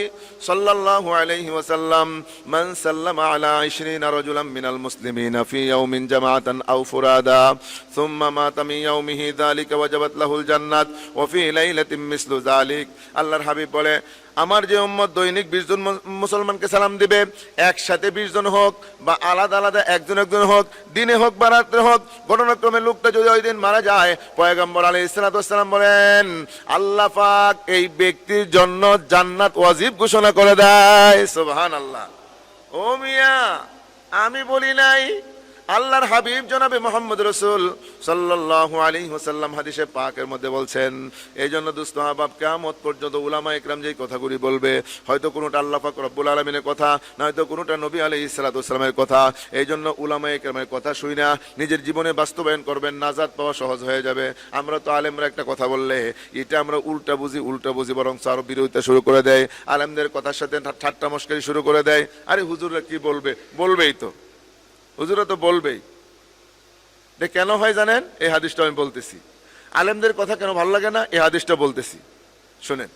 সাল্লাল্লাহু আলাইহি ওয়াসাল্লাম মান সাল্লামা আলা 20 রাজুলান মিনাল মুসলিমিনা ফি ইয়াউমিন জামাআতান আও ফুরাদা সুম্মা মাতা মিন ইয়াউমিহি যালিকা ওয়াজাবাত লাহুল জান্নাত ওয়া ফি লাইলাতিন মিসলু যালিক। আল্লাহর হাবিব বলে আমার যে উম্মত দৈনিক 20 জন মুসলমানকে সালাম দিবে, একসাথে 20 জন হোক বা আলাদা আলাদা একজন হোক, দিনে হোক বা রাত্রে হোক, ঘটনাক্রমে লোকটা যদি ওই দিন মারা যায়, পয়গম্বর আলাইহিস সালাম বলেন আল্লাহ পাক এই ব্যক্তির জন্য জান্নাত ওয়াজিব ঘোষণা করে দেয়। সুবহানাল্লাহ। ও মিয়া, আমি বলি নাই, আল্লাহর হাবিব জনাবে মুহাম্মদ রাসূল সাল্লাল্লাহু আলাইহি ওয়াসাল্লাম হাদিসে পাকের মধ্যে বলছেন। এই জন্য দোস্ত আহবাব, কিয়ামত পর্যন্ত উলামা ইকরাম যেই কথাগুলি বলবে, হয়তো কোনোটা আল্লাহ পাক রব্বুল আলামিনের কথা, নয়তো কোনোটা নবী আলাইহিস সালামের কথা। এই জন্য উলামা ইকরামের কথা শুই না নিজের জীবনে বাস্তবায়ন করবেন, নাজাত পাওয়া সহজ হয়ে যাবে। আমরা তো আলেমরা একটা কথা বললে এটা আমরা উল্টা বুঝি, বরং আরো বিরোধিতা শুরু করে দেয়, আলেমদের কথার সাথে ঠাট্টা মশকরি শুরু করে দেয়। আরে হুজুররা কি বলবে, বলবেই তো, হুজুরা তো বলবেই। কেন হয় জানেন? এই হাদিসটা আমি বলতেছি। আলেমদের কথা কেন ভালো লাগে না, এই হাদিসটা বলতেছি, শুনেন।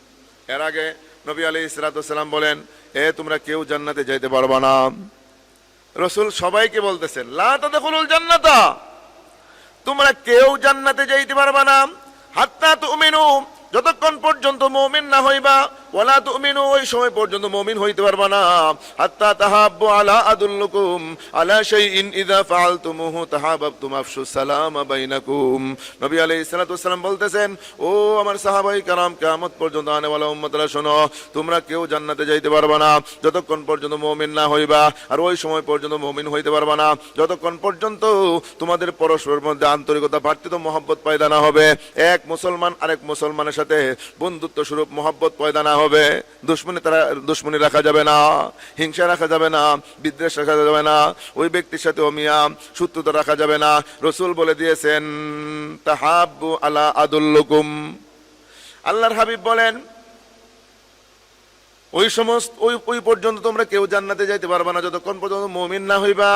এর আগে নবী আলাইহিস সালাম বলেন তোমরা কেউ জান্নাতে যাইতে পারবা না। রাসূল সবাইকে বলতেছেন লা তাদখুলুল জান্নাতা, তোমরা কেউ জান্নাতে যাইতে পারবা না হাত্তা তুমিনু, যতক্ষণ পর্যন্ত মুমিন না হইবা। ওয়ালা তুমিনু, ওই সময় পর্যন্ত মুমিন হইতে পারবা না। হাত্তা তাহাব্বু, আলা আদুল্লুকুম আলা শাইইন ইযা ফাআলতুমুহু তাহাব্বাতুম আফশুস সালামা বাইনাকুম। নবী আলাইহিস সালাতু ওয়াস সালাম বলতেছেন, ও আমার সাহাবায়ে কেরাম, কিয়ামত পর্যন্ত আনেওয়ালা উম্মতরা শোনো, তোমরা কেউ জান্নাতে যাইতে পারবা না যতক্ষণ পর্যন্ত মুমিন না হইবা, আর ওই সময় পর্যন্ত মুমিন হইতে পারবা না যতক্ষণ পর্যন্ত তোমাদের পরস্পরের মধ্যে আন্তরিকতা, ভ্রাতৃত্ব, মহব্বত পয়দা না হবে। এক মুসলমান আরেক মুসলমানের সাথে বন্ধুত্ব স্বরূপ মহব্বত পয়দা না হবে। দুশ্মনী রাখা যাবে না, হিংসা রাখা যাবে না, বিদ্বেষ রাখা যাবে না, ওই ব্যক্তির সাথে অমিয়া শত্রুতা রাখা যাবে না। রসুল বলে দিয়েছেন, তাহাব্বু আলা আদুল্লুকুম। আল্লাহর হাবিব বলেন, ওই পর্যন্ত তোমরা কেউ জান্নাতে যাইতে পারবা না যতক্ষণ পর্যন্ত মুমিন না হইবা,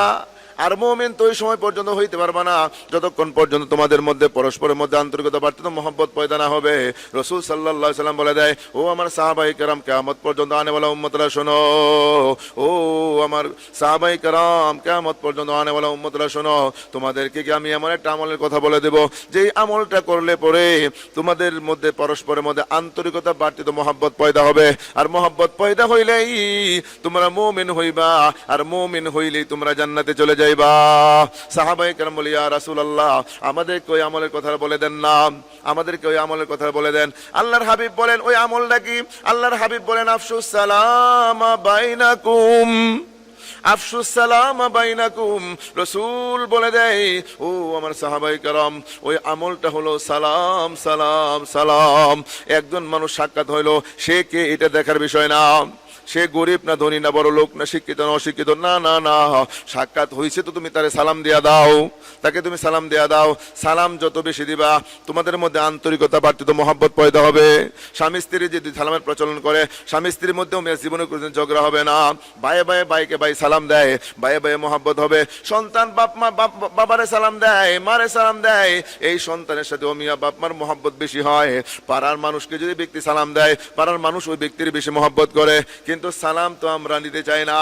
আর মুমিন তো ওই সময় পর্যন্ত হইতে পারবা না যতক্ষণ পর্যন্ত তোমাদের মধ্যে পরস্পরের মধ্যে আন্তরিকতা, ভ্রাতৃত্ব, মহব্বত পয়দা না হবে। রাসূল সাল্লাল্লাহু আলাইহি সাল্লাম বলে দেয়, ও আমার সাহাবায়ে কেরাম, কিয়ামত পর্যন্ত আনেওয়ালা উম্মতরা শোনো, ও আমার সাহাবায়ে কেরাম, কিয়ামত পর্যন্ত আনেওয়ালা উম্মতরা শোনো, তোমাদেরকে কি আমি এমন একটা আমলের কথা বলে দেব, যে আমলটা করলে পরে তোমাদের মধ্যে পরস্পরের মধ্যে আন্তরিকতা, ভ্রাতৃত্ব, মহব্বত পয়দা হবে, আর মহব্বত পয়দা হইলেই তোমরা মুমিন হইবা, আর মুমিন হইলেই তোমরা জান্নাতে চলে যাইবা। সাহাবায়ে কেরাম বলে, ইয়া রাসূলুল্লাহ, আমাদেরকে ওই আমলের কথা বলে দেন না, আমাদেরকে ওই আমলের কথা বলে দেন। আল্লাহর হাবিব বলেন, ওই আমলটা কি? আল্লাহর হাবিব বলেন, আফশুস সালামা বাইনাকুম, আফশুস সালামা বাইনাকুম। রাসূল বলে দেয়, ও আমার সাহাবায়ে কেরাম, ওই আমলটা হলো সালাম, সালাম, সালাম। একজন মানুষ সাক্ষাৎ হইলো, সে কে এটা দেখার বিষয় না, সে গরিব না ধনী না বড় লোক না শিক্ষিত না অশিক্ষিত, না না না, সাক্ষাৎ হয়েছে তো তুমি তারে সালাম দিয়া দাও, তাকে তুমি সালাম দিয়া দাও। সালাম যত বেশি দিবা তোমাদের মধ্যে আন্তরিকতা, ভ্রাতৃত্ব, মহব্বত পয়দা হবে। স্বামী স্ত্রী যদি সালামের প্রচলন করে, স্বামী স্ত্রীর মধ্যেও জীবনে কোনোদিন ঝগড়া হবে না। ভাইয়ে ভাইয়ে ভাইকে ভাই সালাম দেয়, ভাইয়ে ভাইয়ে মহব্বত হবে। সন্তান বাবারে সালাম দেয়, মারে সালাম দেয়, এই সন্তানের সাথে অমিয়া বাপ মার মহব্বত বেশি হয়। পাড়ার মানুষকে যদি ব্যক্তি সালাম দেয়, পাড়ার মানুষ ওই ব্যক্তির বেশি মহব্বত করে, কিন্তু সালাম তো আমরা নিতে চাই না।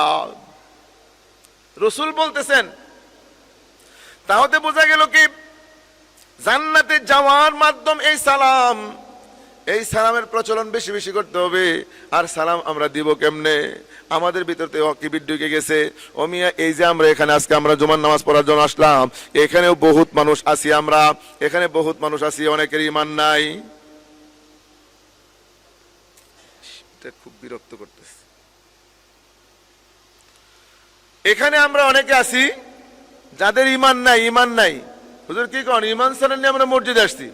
রাসূল বলতেছেন, তাহলে বোঝা গেল কি জান্নাতে যাওয়ার মাধ্যম এই সালাম, এই সালামের প্রচলন বেশি বেশি করতে হবে। আর সালাম আমরা দিব কেমনে? আমাদের ভিতরতে অকিবির ঢুকে গেছে। ও মিয়া, এই যে আমরা এখানে আজকে আমরা জুমার নামাজ পড়ার জন্য আসলাম, এখানেও বহুত মানুষ আছি, আমরা এখানে বহুত মানুষ আছি, অনেকের ঈমান নাই। খুব বিরক্ত করতেছে। এখানে আমরা অনেকে আছি যাদের ঈমান নাই, ঈমান নাই। হুজুর কি কোন ঈমান ছাড়া নিয়ে আমরা মসজিদে আসছি।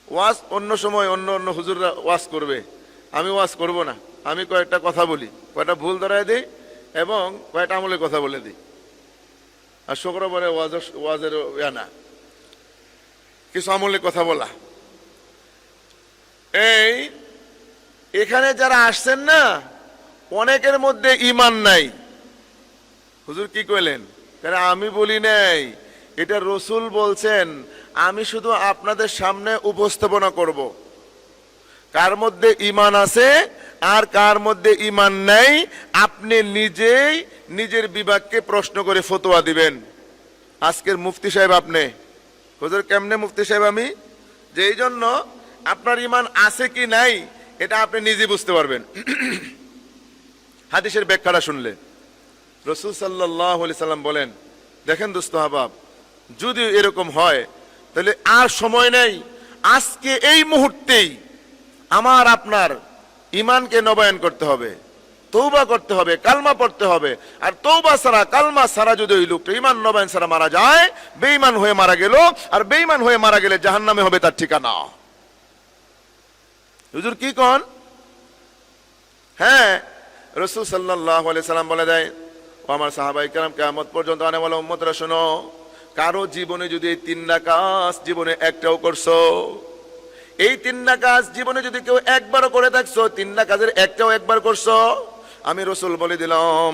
ওয়াজ অন্য সময় অন্য অন্য হুজুররা ওয়াজ করবে, আমি ওয়াজ করব না। আমি কয়েকটা কথা বলি, কয়েকটা ভুল ধরায় দিই এবং কয়েকটা আমলের কথা বলে দিই। আর শুক্রবারে ওয়াজের না, কিছু আমলের কথা বলা। এখানে যারা আসছেন না, অনেকের মধ্যে ঈমান নাই। হুজুর কি কইলেন? আমি বলি নাই, এটা রাসূল বলছেন। আমি শুধু আপনাদের সামনে উপস্থাপনা করব কার মধ্যে ঈমান আছে আর কার মধ্যে ঈমান নাই। আপনি নিজেই নিজের বিভাগকে প্রশ্ন করে ফতোয়া দিবেন। আজকের মুফতি সাহেব আপনি। হুজুর কেমনে মুফতি সাহেব আমি? যে এই জন্য আপনার ঈমান আছে কি নাই এটা আপনি নিজে বুঝতে পারবেন হাদিসের ব্যাখ্যাটা শুনলে। রাসূল সাল্লাল্লাহু আলাইহি সাল্লাম বলেন, দেখেন দোস্ত আহবাব, যদি এরকম হয় তাহলে আর সময় নেই, আজকে এই মুহূর্তেই আমার আপনার ঈমানকে নবায়ন করতে হবে, তওবা করতে হবে, কালমা পড়তে হবে। আর তওবা ছাড়া, কালমা ছাড়া যদি ওই লোকটা ঈমান নবায়ন ছাড়া মারা যায়, বেঈমান হয়ে মারা গেল। আর বেঈমান হয়ে মারা গেলে জাহান্নামে হবে তার ঠিকানা। হুজুর কি কোন? হ্যাঁ, রাসূল সাল্লাল্লাহু আলাইহি সাল্লাম বলে দেয়, ও আমার সাহাবায়ে কেরাম, কিয়ামত পর্যন্ত আনেওয়ালা উম্মতরা শোনো, কারো জীবনে যদি এই তিনটা কাজ জীবনে একটাও করছো, এই তিনটা কাজ জীবনে যদি কেউ একবারও করে থাকছো, তিনটা কাজের একটাও একবার করছো, আমি রাসূল বলে দিলাম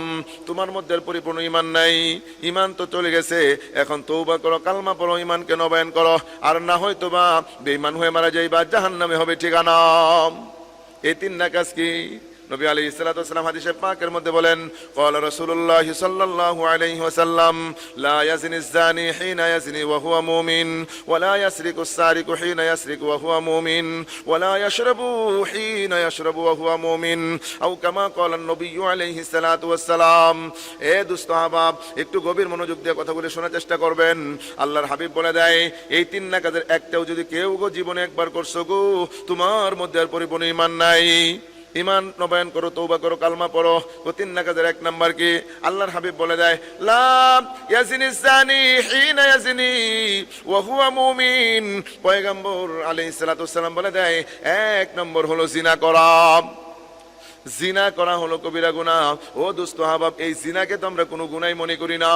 তোমার মধ্যে পরিপূর্ণ ঈমান নাই। ঈমান তো চলে গেছে, এখন তওবা করো, কালমা পড়ো, ঈমানকে নবায়ন করো। আর না হয় তোবা বেঈমান হয়ে মারা যাইবা, জাহান্নামে হবে ঠিকানা। এই তিনটা কাজ কি? নবী আলাইহিস সালাতু ওয়াস সালাম হাদিসে পাকের মধ্যে বলেন, ক্বালা রাসূলুল্লাহ সাল্লাল্লাহু আলাইহি ওয়াসাল্লাম, লা ইয়াজনিজ জানি হিনা ইয়াজনি ওয়া হুয়া মুমিন, ওয়া লা ইয়াসরিকুস সারিকু হিনা ইয়াসরিকু ওয়া হুয়া মুমিন, ওয়া লা ইয়াশরাবু হিনা ইয়াশরাবু ওয়া হুয়া মুমিন, আও কামা ক্বালা নবী আলাইহিস সালাতু ওয়াস সালাম। এ দুস্থ আহবাব, একটু গভীর মনোযোগ দিয়ে কথাগুলো শোনার চেষ্টা করবেন। আল্লাহর হাবিব বলে দেয়, এই তিন না কাজের একটাও যদি কেউ গো জীবনে একবার করছো গো, তোমার মধ্যে আর পরিপূর্ণ ঈমান নাই। ঈমান নবায়ন করো, তওবা করো, কালমা পড়ো। ও তিন না কাজের এক নাম্বার কি? আল্লাহর হাবিব বলে দেয়, লা ইয়াজনিজ জানি হিনা ইয়াজনি ওয়া হুয়া মুমিন। পয়গম্বর আলাইহিস সালাতু ওয়াস সালাম বলে দেয়, এক নম্বর হলো জিনা করা। জিনা করা হলো কবিরা গুনাহ। ও দোস্ত আহবাব, এই জিনাকে তো আমরা কোনো গুনাই মনে করি না,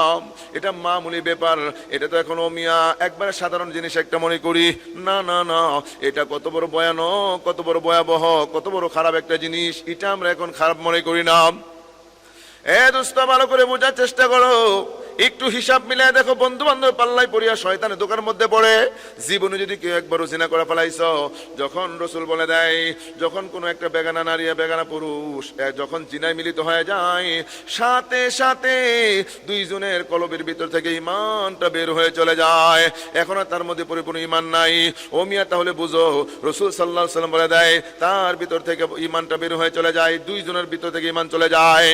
এটা মামুলি ব্যাপার, এটা তো এখন মিয়া একবারে সাধারণ জিনিস একটা মনে করি। না না না, এটা কত বড় ভয়ানক, কত বড় ভয়াবহ, কত বড় খারাপ একটা জিনিস, এটা আমরা এখন খারাপ মনে করি না। এ দোস্ত, ভালো করে বোঝার চেষ্টা করো, একটু হিসাব মিলায় দেখো। বন্ধু বান্ধব পাল্লাই পড়িয়া শয়তানের দোকানের মধ্যে পড়ে। জীবনে যদি কেউ একবারও জিনা করে ফেলাইছ, যখন রসুল বলে দেয়, যখন কোনো একটা বেগানা নারী বেগানা পুরুষ যখন জিনায় মিলিত হয়ে যায়, সাথে সাথে দুইজনের কলবের ভিতর থেকে ঈমানটা বের হয়ে চলে যায়। এখন আর তার মধ্যে পরিপূর্ণ ঈমান নাই। ও মিয়া, তাহলে বুঝো, রসুল সাল্লাল্লাহু আলাইহি ওয়াসাল্লাম বলে দেয়, তার ভিতর থেকে ঈমানটা বের হয়ে চলে যায়, দুইজনের ভিতর থেকে ঈমান চলে যায়।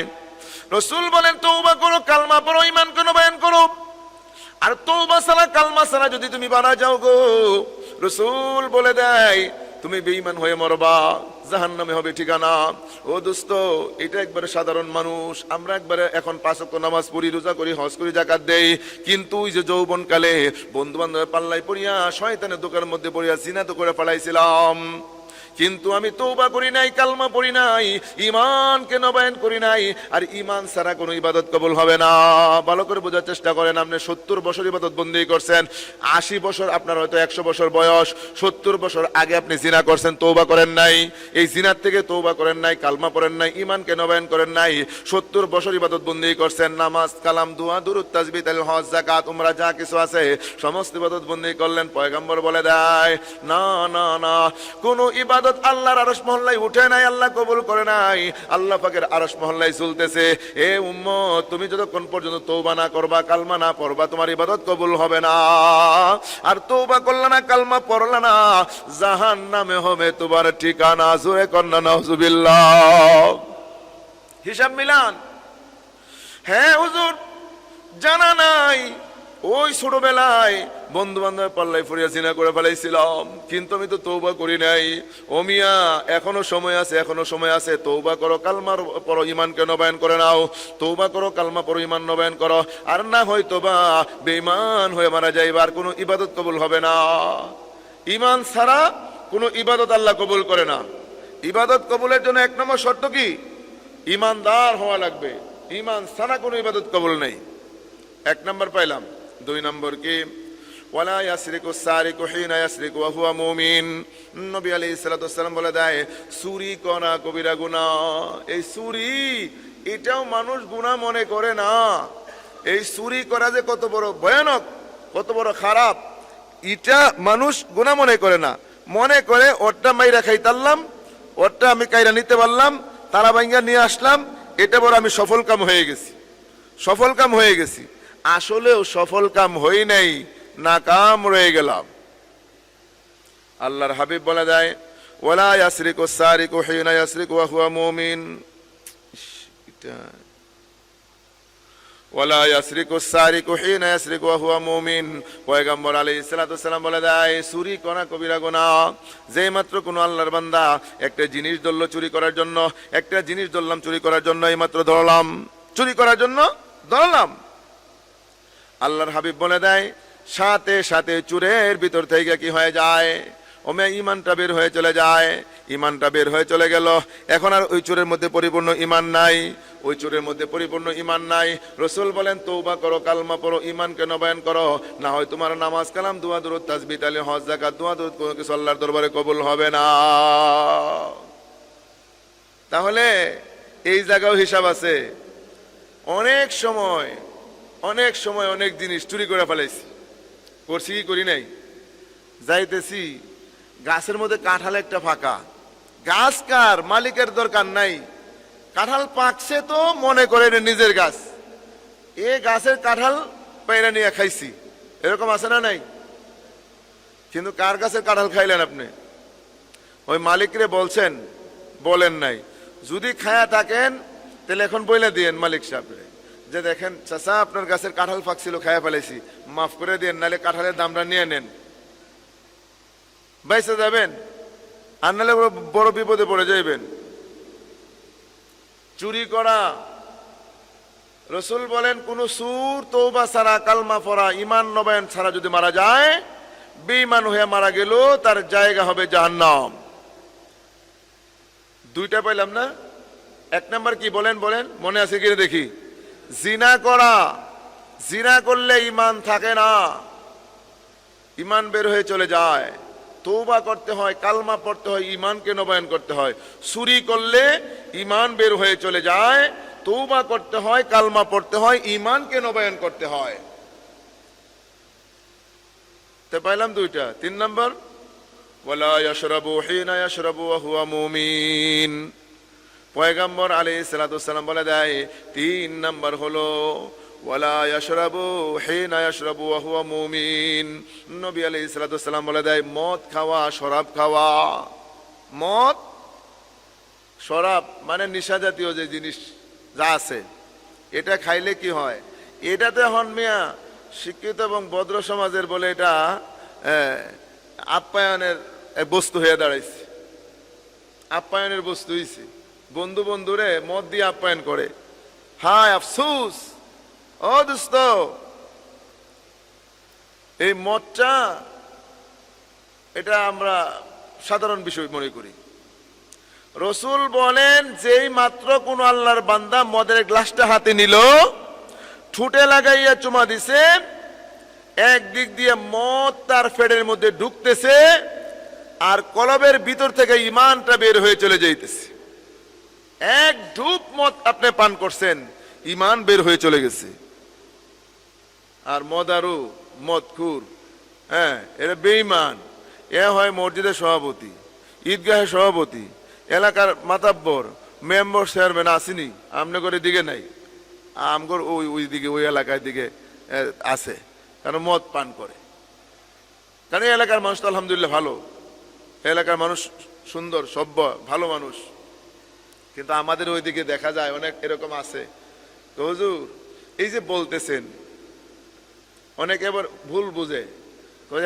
রসুল বলেন, তওবা করো, কালমা পড়ো, ঈমানকে নবায়ন করো। আর তওবা ছাড়া, কালমা ছাড়া যদি তুমি মারা যাও গো, রসুল বলে দেয় তুমি বেঈমান হয়ে মরবা, জাহান্নামে হবে ঠিকানা। ও দোস্ত, এটা একবারে সাধারণ মানুষ, আমরা একবারে এখন 5 ওয়াক্ত নামাজ পড়ি, রোজা করি, হজ করি, যাকাত দেই, কিন্তু ওই যে যৌবনকালে বন্ধু বান্ধবের পাল্লাই পড়িয়া শয়তানের দোকানের মধ্যে পড়িয়া জিনা তো করে ফেলাইছিলাম, কিন্তু আমি তওবা করি নাই, কালমা পড়ি নাই, ঈমানকে নবায়ন করি নাই। আর ঈমান ছাড়া কোনো ইবাদত কবুল হবে না। ভালো করে বোঝার চেষ্টা করেন। আপনি 70 বছর ইবাদত বন্দেগী করছেন, 80 বছর, আপনার হয়তো 100 বছর বয়স, 70 বছর আগে আপনি জিনা করছেন, তওবা করেন নাই, এই জিনার থেকে তওবা করেন নাই, কালমা পড়েন নাই, ঈমানকে নবায়ন করেন নাই। 70 বছর ইবাদত বন্দেগী করছেন, নামাজ, কালাম, দুআ, দুরুদ, তাসবিহ, তাহলিল, হজ, যাকাত, উমরা, যা কিছু আছে সমস্ত ইবাদত বন্দেগী করলেন। পয়গম্বর বলে দেয়, না না না, কোন ইবাদত আল্লাহর আরশ মহল্লায় উঠে নাই, আল্লাহ কবুল করে নাই, আল্লাহ পাকের আরশ মহল্লায় চলতেছে। এ উম্মত, তুমি যতক্ষণ পর্যন্ত তওবা না করবা, কালমা না পড়বা, তোমার ইবাদত কবুল হবে না। আর তওবা করলে না, কালমা পড়লে না, জাহান্নামে হবে তোমার ঠিকানা। জোরে কন্না নাউজুবিল্লাহ। হিসাব মিলান। হ্যাঁ হুজুর, জানা নাই, ওই ছোটবেলায় বন্ধু বান্ধব পাল্লাই পড়িয়া জিনা করে ফেলাইছিলাম, কিন্তু আমি তো তওবা করি নাই। ও মিয়া, এখনো সময় আছে, এখনো সময় আছে। তওবা করো, কালমার পড়ো, ঈমানকে নবায়ন করে নাও। তওবা করো, কালমা পড়ো, ঈমান নবায়ন করো। আর না হয়তো বা বেঈমান হয়ে মারা যাইবা, আর কোনো ইবাদত কবুল হবে না। ঈমান ছাড়া কোনো ইবাদত আল্লাহ কবুল করে না। ইবাদত কবুলের জন্য 1 নম্বর শর্ত কি? ঈমানদার হওয়া লাগবে। ঈমান ছাড়া কোনো ইবাদত কবুল নেই। 1 নম্বর পাইলাম। 2 নম্বর কি? ওয়ালা ইয়াসরিকু সারিকু হিনা ইয়াসরিকু ওয়া হুয়া মুমিন। নবী আলাইহিস সালাতু ওয়াস সালাম বলে দেয়, চুরি করা কবিরা গুনাহ। এই চুরি, এটাও মানুষ গুনাহ মনে করে না। এই চুরি করা যে কত বড় ভয়ানক, কত বড় খারাপ, এটা মানুষ গুনাহ মনে করে না। মনে করে ওরটা মাইরা খাইতাল্লাম, ওরটা আমি কাইরা নিতে পারলাম, তারা ভাঙ্গা নিয়ে আসলাম, এটা বড় আমি সফল কাম হয়ে গেছি, সফল কাম হয়ে গেছি। আসলেও সফল কাম হই নাই, নাকাম রয়ে গেলাম। আল্লাহর হাবিব বলে দেয়, ওয়ালা ইয়াসরিকু সারিকু হিনা ইয়াসরিকু ওয়া হুয়া মুমিন। ওয়ালা ইয়াসরিকু সারিকু হিনা ইয়াসরিকু ওয়া হুয়া মুমিন। পয়গম্বর আলাইহিস সালাতু ওয়াস সালাম বলে দেয়, চুরি করা কবিরা গুনাহ। যেই মাত্র কোনো আল্লাহর বান্দা একটা জিনিস ধরলো চুরি করার জন্য, একটা জিনিস ধরলাম চুরি করার জন্য, এই মাত্র ধরলাম, চুরি করার জন্য ধরলাম, আল্লাহর হাবিব বলে দেয়, সাথে সাথে চুরের ভিতর থেকে কি হয়ে যায়? ওমে ঈমানটা বের হয়ে চলে যায়। ঈমানটা বের হয়ে চলে গেল। এখন আর ওই চোরের মধ্যে পরিপূর্ণ ঈমান নাই, ওই চোরের মধ্যে পরিপূর্ণ ঈমান নাই। রাসূল বলেন, তওবা করো, কালমা পড়ো, ঈমানকে নবায়ন করো, না হয় তোমার নামাজ, কালাম, দুআ, দুরূদ, তাসবিহ, তাহলিল, হজ, যাকাত, দুআ, দুরূদ কোনো কিছু আল্লাহর দরবারে কবুল হবে না। তাহলে এই জায়গাও হিসাব আছে। অনেক সময় অনেক জিনিস চুরি করে ফেলাইছি, করছি কি করি নাই? যাইতেছি, গাছের মধ্যে কাঁঠাল একটা ফাঁকা, গাছ কার, মালিকের দরকার নাই, কাঁঠাল পাকছে তো মনে করে এটা নিজের গাছ, এ গাছের কাঁঠাল পেড়ে নিয়ে খাইছি, এরকম আছে না নাই? কিন্তু কার গাছের কাঁঠাল খাইলেন আপনি? ওই মালিকরে বলছেন? বলেন নাই। যদি খায়া থাকেন তাহলে এখন বইলে দিয়েন মালিক সাহেবরে যে দেখেন চাচা আপনার গাছের কাঁঠাল পাকছিল, খায়া ফেলেছি, মাফ করে দিয়েন, নাহলে কাঁঠালের দামটা নিয়ে নেন, বাইসে যাবেন, আর নাহলে বড় বিপদে পড়ে যাইবেন। চুরি করা, রসুল বলেন কোন সুর তওবা ছাড়া, কালমা পড়া, ইমান নবায়ন ছাড়া যদি মারা যায়, বেঈমান হয়ে মারা গেল, তার জায়গা হবে জাহান্নাম। দুইটা পাইলাম না? এক নাম্বার কি বলেন বলেন, মনে আছে কিনা দেখি? জিনা করা। জিনা করলে ইমান থাকে না, ইমান বের হয়ে চলে যায়। তওবা করতে হয়, কালমা পড়তে হয়, ইমানকে নবায়ন করতে হয়। চুরি করলে ইমান বের হয়ে চলে যায়, তওবা করতে হয়, কালমা পড়তে হয়, ইমানকে নবায়ন করতে হয়। তো পাইলাম দুইটা। তিন নাম্বার, ওয়ালা ইয়াশরাবু হিনা ইয়াশরাবু ওয়া হুয়া মুমিন। পয়গম্বর আলাইহিস সালাতু ওয়াস সালাম বলে দেয়, তিন নাম্বার হলো ওয়ালা ইয়াশরাবু হিনা ইয়াশরাবু ওয়া হুয়া মুমিন। নবী আলাইহিস সালাতু ওয়াস সালাম বলে দেয়, মদ খাওয়া, শরাব খাওয়া। মদ, শরাব মানে নেশা জাতীয় যে জিনিস যা আছে, এটা খাইলে কি হয়? এটাতে হন মিয়া শিক্ষিত এবং ভদ্র সমাজের বলে এটা আপ্যায়নের বস্তু হয়ে দাঁড়াইছে, আপ্যায়নের বস্তু হয়েছে। বন্ধু বন্ধুরে মদ দিয়ে আপ্যায়ন করে, হায় আফসুস। ও দোস্ত, এই মদটা এটা আমরা সাধারণ বিষয় মনে করি। রসুল বলেন, যেই মাত্র কোন আল্লাহর বান্দা মদের গ্লাসটা হাতে নিল, ঠুটে লাগাইয়া চুমা দিছে, একদিক দিয়ে মদ তার ফেডের মধ্যে ঢুকতেছে, আর কলবের ভিতর থেকে ইমানটা বের হয়ে চলে যাইতেছে। এক ঢুক মদ আপনি পান করছেন, ইমান বের হয়ে চলে গেছে। আর মদারু, মদখুর, হ্যাঁ, এরা বেঈমান। এ হয় মসজিদের সভাপতি, ঈদগাহের সভাপতি, এলাকার মাতাব্বর, মেম্বার, চেয়ারম্যান আসেনি, আমনে করে দিকে নাই, আমগর ওই দিকে, ওই এলাকার দিকে আছে, কারণ মদ পান করে। কারণ এই এলাকার মানুষ তো আলহামদুলিল্লাহ ভালো, এলাকার মানুষ সুন্দর, সভ্য, ভালো মানুষ। কিন্তু আমাদের ওইদিকে দেখা যায় অনেক এরকম আছে। তো হুজুর, এই যে বলতেছেন, অনেকে এবার ভুল বুঝে,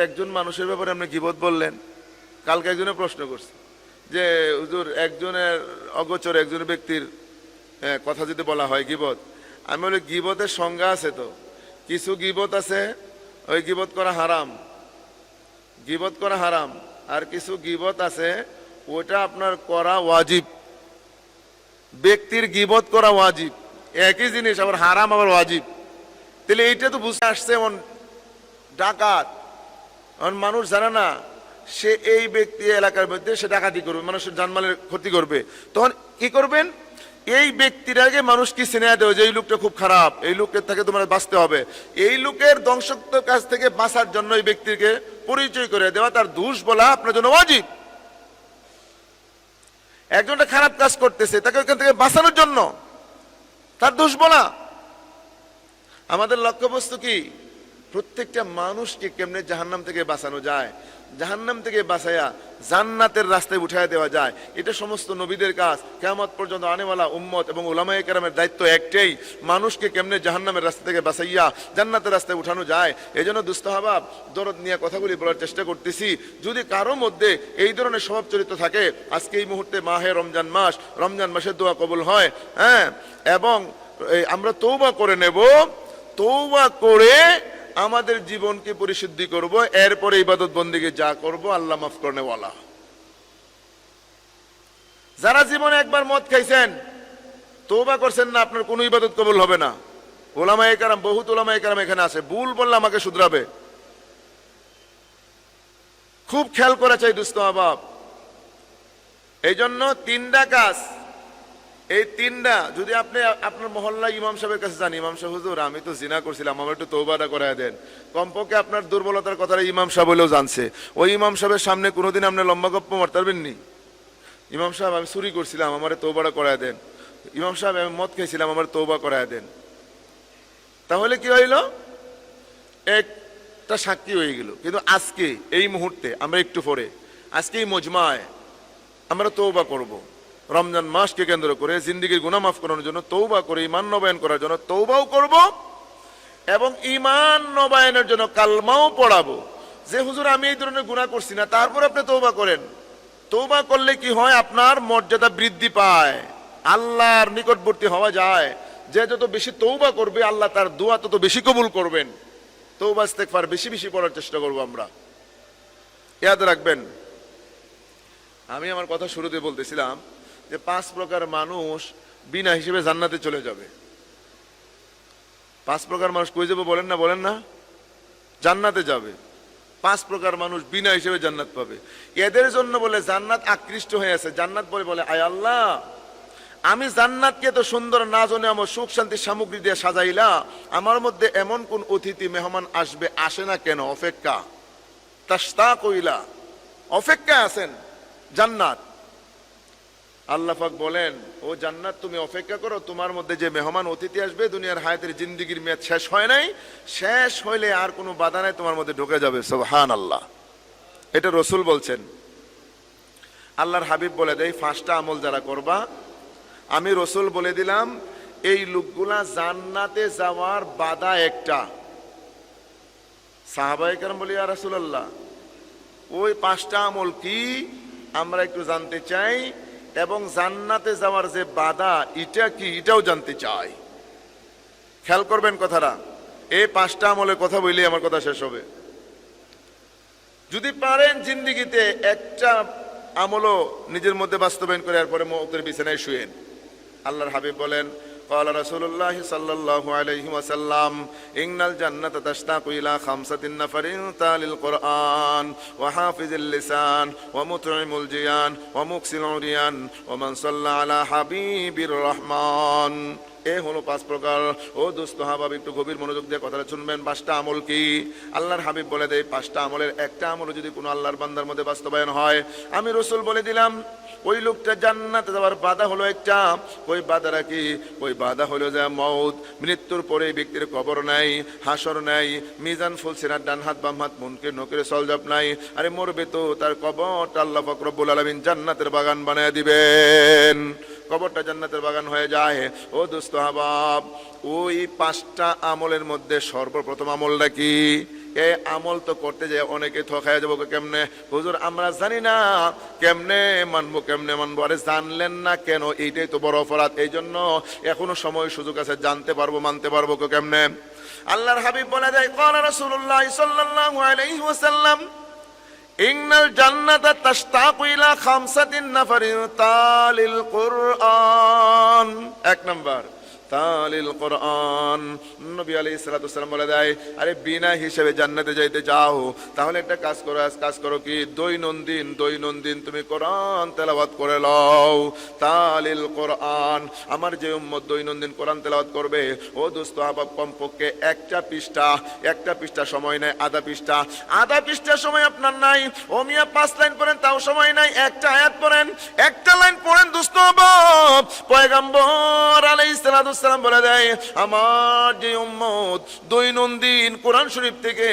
একজন মানুষের ব্যাপারে আপনি গীবত বললেন। কালকে একজনে প্রশ্ন করছে যে হুজুর, একজনের অগোচর একজন ব্যক্তির কথা যদি বলা হয় গীবত, আমি বলি গীবতের সংজ্ঞা আছে। তো কিছু গীবত আছে ওই গীবত করা হারাম, গীবত করা হারাম, আর কিছু গীবত আছে ওটা আপনার করা ওয়াজিব। ব্যক্তির গীবত করা ওয়াজিব, একই জিনিস, আবার হারাম আবার ওয়াজিব। তাহলে এইটা তো বুঝতে আসছে। এমন ডাকাত, এমন মানুষ জানে না সে এই ব্যক্তি এলাকার মধ্যে সে ডাকাতি করবে, মানুষের জানমালের ক্ষতি করবে, তখন কি করবেন? এই ব্যক্তির আগে মানুষ কি সিনেমা দেবে যে এই লোকটা খুব খারাপ, এই লোকের থেকে তোমার বাঁচতে হবে। এই লোকের ধ্বংসাত্মক কাজ থেকে বাঁচার জন্য এই ব্যক্তিকে পরিচয় করে দেওয়া, তার দোষ বলা আপনার জন্য ওয়াজিব। একজনটা খারাপ কাজ করতেছে, তাকে ওইখান থেকে বাঁচানোর জন্য তার দোষ বলা। আমাদের লক্ষ্যবস্তু কি? প্রত্যেকটা মানুষকে কেমনে জাহান্নাম থেকে বাঁচানো যায়, জাহান্নাম থেকে বাঁচাইয়া জান্নাতের রাস্তায় উঠাইয়া দেওয়া যায়, এটা সমস্ত নবীদের কাজ। কিয়ামত পর্যন্ত আনেওয়ালা উম্মত এবং উলামায়ে কেরামের দায়িত্ব একটাই, মানুষকে কেমনে জাহান্নামের রাস্তা থেকে বাঁচাইয়া জান্নাতের রাস্তায় উঠানো যায়। এই জন্য দুস্থহাবাব দরদ নিয়ে কথাগুলি বলার চেষ্টা করতেছি। যদি কারো মধ্যে এই ধরনের স্বভাব চরিত্র থাকে, আজকে এই মুহূর্তে মাহে রমজান মাস, রমজান মাসের দোয়া কবুল হয়, হ্যাঁ, এবং আমরা তওবা করে নেব, তওবা করে আমাদের জীবনকে পরিশুদ্ধি করব, এরপরে ইবাদত বন্দেগী যা করব আল্লাহ মাফ করনে ওয়ালা। যারা জীবনে একবার মদ খাইছেন, তওবা করছেন না, আপনার কোনো ইবাদত কবুল হবে না। উলামায়ে কেরাম, বহুত উলামায়ে কেরাম এখানে আছে, ভুল বললে আমাকে শুধরাবে। খুব খেয়াল করা চাই দুস্থ আবাব। এই জন্য তিনটা কাজ, এই তিনটা যদি আপনি আপনার মহল্লা ইমাম সাহেবের কাছে যান, ইমাম সাহেব হুজুর আমি তো জিনা করছিলাম, আমার একটু তওবাটা করায় দেন, কমপক্ষে আপনার দুর্বলতার কথাটা ইমাম সাহেব হলেও জানছে। ওই ইমাম সাহেবের সামনে কোনোদিন আপনি লম্বা গপ্প মারতে পারবেন নি? ইমাম সাহেব আমি চুরি করছিলাম, আমার তওবাটা করায় দেন। ইমাম সাহেব আমি মদ খেয়েছিলাম, আমার তওবা করায় দেন। তাহলে কি হইল? একটা সাক্ষী হয়ে গেল। কিন্তু আজকে এই মুহূর্তে আমরা একটু পরে আজকে এই মজমায় আমরা তওবা করব। রমজান মাসকে কেন্দ্র করে জিন্দেগির গুনাহ মাফ করানোর জন্য তওবা করে ঈমান নবায়ন করার জন্য তওবাও করব এবং ঈমান নবায়নের জন্য কালমাও পড়াবো যে হুজুর আমি এই ধরনের গুনাহ করছি না, তারপর আপনি তওবা করেন। তওবা করলে কি হয়? আপনার মর্যাদা বৃদ্ধি পায়, আল্লাহর নিকটবর্তী হওয়া যায়। যে যত বেশি তওবা করবে আল্লাহ তার দোয়া তত বেশি কবুল করবেন। তওবা ইস্তেগফার বেশি বেশি পড়ার চেষ্টা করব আমরা। ইয়াদ রাখবেন, আমি আমার কথা শুরুতে বলতেছিলাম যে 5 প্রকার মানুষ বিনা হিসেবে জান্নাতে চলে যাবে। 5 প্রকার মানুষ কই যাবে বলেন না? জান্নাতে যাবে। 5 প্রকার মানুষ বিনা হিসেবে জান্নাত পাবে। এদের জন্য বলে জান্নাত আকৃষ্ট হয়ে আছে। জান্নাত বলে আয় আল্লাহ, আমি জান্নাতকে তো সুন্দর নাজ নেয়ামত সুখ শান্তির সামগ্রী দিয়ে সাজাইলা, আমার মধ্যে এমন কোন অতিথি মেহমান আসবে, আসে না কেন? অপেক্ষা, তাশতাকুইলা, অপেক্ষা আছেন জান্নাত। আল্লাহ পাক বলেন, ও জান্নাত তুমি অপেক্ষা করো, তোমার মধ্যে যে মেহমান অতিথি আসবে, দুনিয়ার হায়াতের জিন্দেগির মেয়াদ শেষ হয় নাই, শেষ হইলে আর কোনো বাধা নাই, তোমার মধ্যে ঢুকে যাবে। সুবহানাল্লাহ। এটা রসুল বলছেন। আল্লাহর হাবিব বলে দেয় 5টা আমল যারা করবা, আমি রসুল বলে দিলাম এই লোকগুলা জান্নাতে যাওয়ার বাধা একটা। সাহাবায়ে কেরাম বলি ইয়া রাসূলুল্লাহ, ওই 5টা আমল কি আমরা একটু জানতে চাই, এবং জান্নাতে যাওয়ার যে বাধা এটা কি এটাও জানতে চাই। খেয়াল করবেন কথাটা, এই 5টা আমলের কথা বললে আমার কথা শেষ হবে। যদি পারেন জিন্দেগিতে একটা আমলও নিজের মধ্যে বাস্তবায়ন করে এরপরে মওতের বিছানায় শুয়েন। আল্লাহর হাবিব বলেন, قال رسول الله صلى الله عليه وسلم إن الجنة تشتاق إلى 5 نفر تالي القرآن وحافظ اللسان ومطعم الجيان ومكسل العريان ومن صلى على حبيب الرحمن। এ হলো 5 প্রকার। ও দোস্ত হাবাব, একটু গভীর মনোযোগ দিয়ে কথাটা শুনবেন। 5টা আমল কি? আল্লাহর হাবিব বলে দেয় 5টা আমলের একটা আমল যদি কোনো আল্লাহর বান্দার মধ্যে বাস্তবায়ন হয়, আমি রসুল বলে দিলাম ওই লোকটা জান্নাতে যাওয়ার বাধা হলো একটা। ওই বাধাটা কি? ওই বাধা হলো যে মউত, মৃত্যুর পরে ব্যক্তির কবর নাই, হাসর নাই, মিজান ফুলসিরাত, ডান হাত বাম হাত, মুনকির নকির সলজব নাই। আরে মরবে তো, তার কবরটা আল্লাহ পাক রব্বুল আলামিন জান্নাতের বাগান বানায় দিবেন। কবরটা জান্নাতের বাগান হয়ে যায়। ও দোস্ত হাবাব, ওই 5টা আমলের মধ্যে সর্বপ্রথম আমলটা কি? এই আমল তো করতে যায় অনেকে ঠকায় যাবো। কেমনে হুজুর? আমরা জানি না, কেমনে মানবো? আরে জানলেন না কেন? এইটাই তো বড় অপরাধ। এই জন্য এখনো সময় সুযোগ আছে, জানতে পারবো, মানতে পারবো কেমনে? আল্লাহর হাবিব বলে দেয়, ক্বালা রাসূলুল্লাহ সাল্লাল্লাহু আলাইহি ওয়াসাল্লাম ইন্নাল জান্নাতা তাশতাকু ইলা 5 নাফারিন তালিল কুরআন। 1 নাম্বার তালিল কোরআন। নবী আলাইহিস সালাতু ওয়াস সালাম বলে দেয়, আরে বিনা হিসেবে জান্নাতে যাইতে চাও তাহলে একটা কাজ করো কি? দৈনন্দিন তুমি কোরআন তেলাওয়াত করে লও। তালিল কোরআন, আমার যে উম্মত দৈনন্দিন কোরআন তেলাওয়াত করবে, ও দোস্ত আবাব, কমপক্ষে একটা পৃষ্ঠা সময় নেয়, আধা পৃষ্ঠা সময় আপনার নাই। ও মিয়া 5 লাইন পড়েন তাও সময় নাই, একটা আয়াত পড়েন, একটা লাইন পড়েন দোস্ত আবাব। পয়গম্বর আলাইহিস সালাতু ওয়াস সালাম বলে দেয়, আমার যে উম্মত দৈনন্দিন কোরআন শরীফ থেকে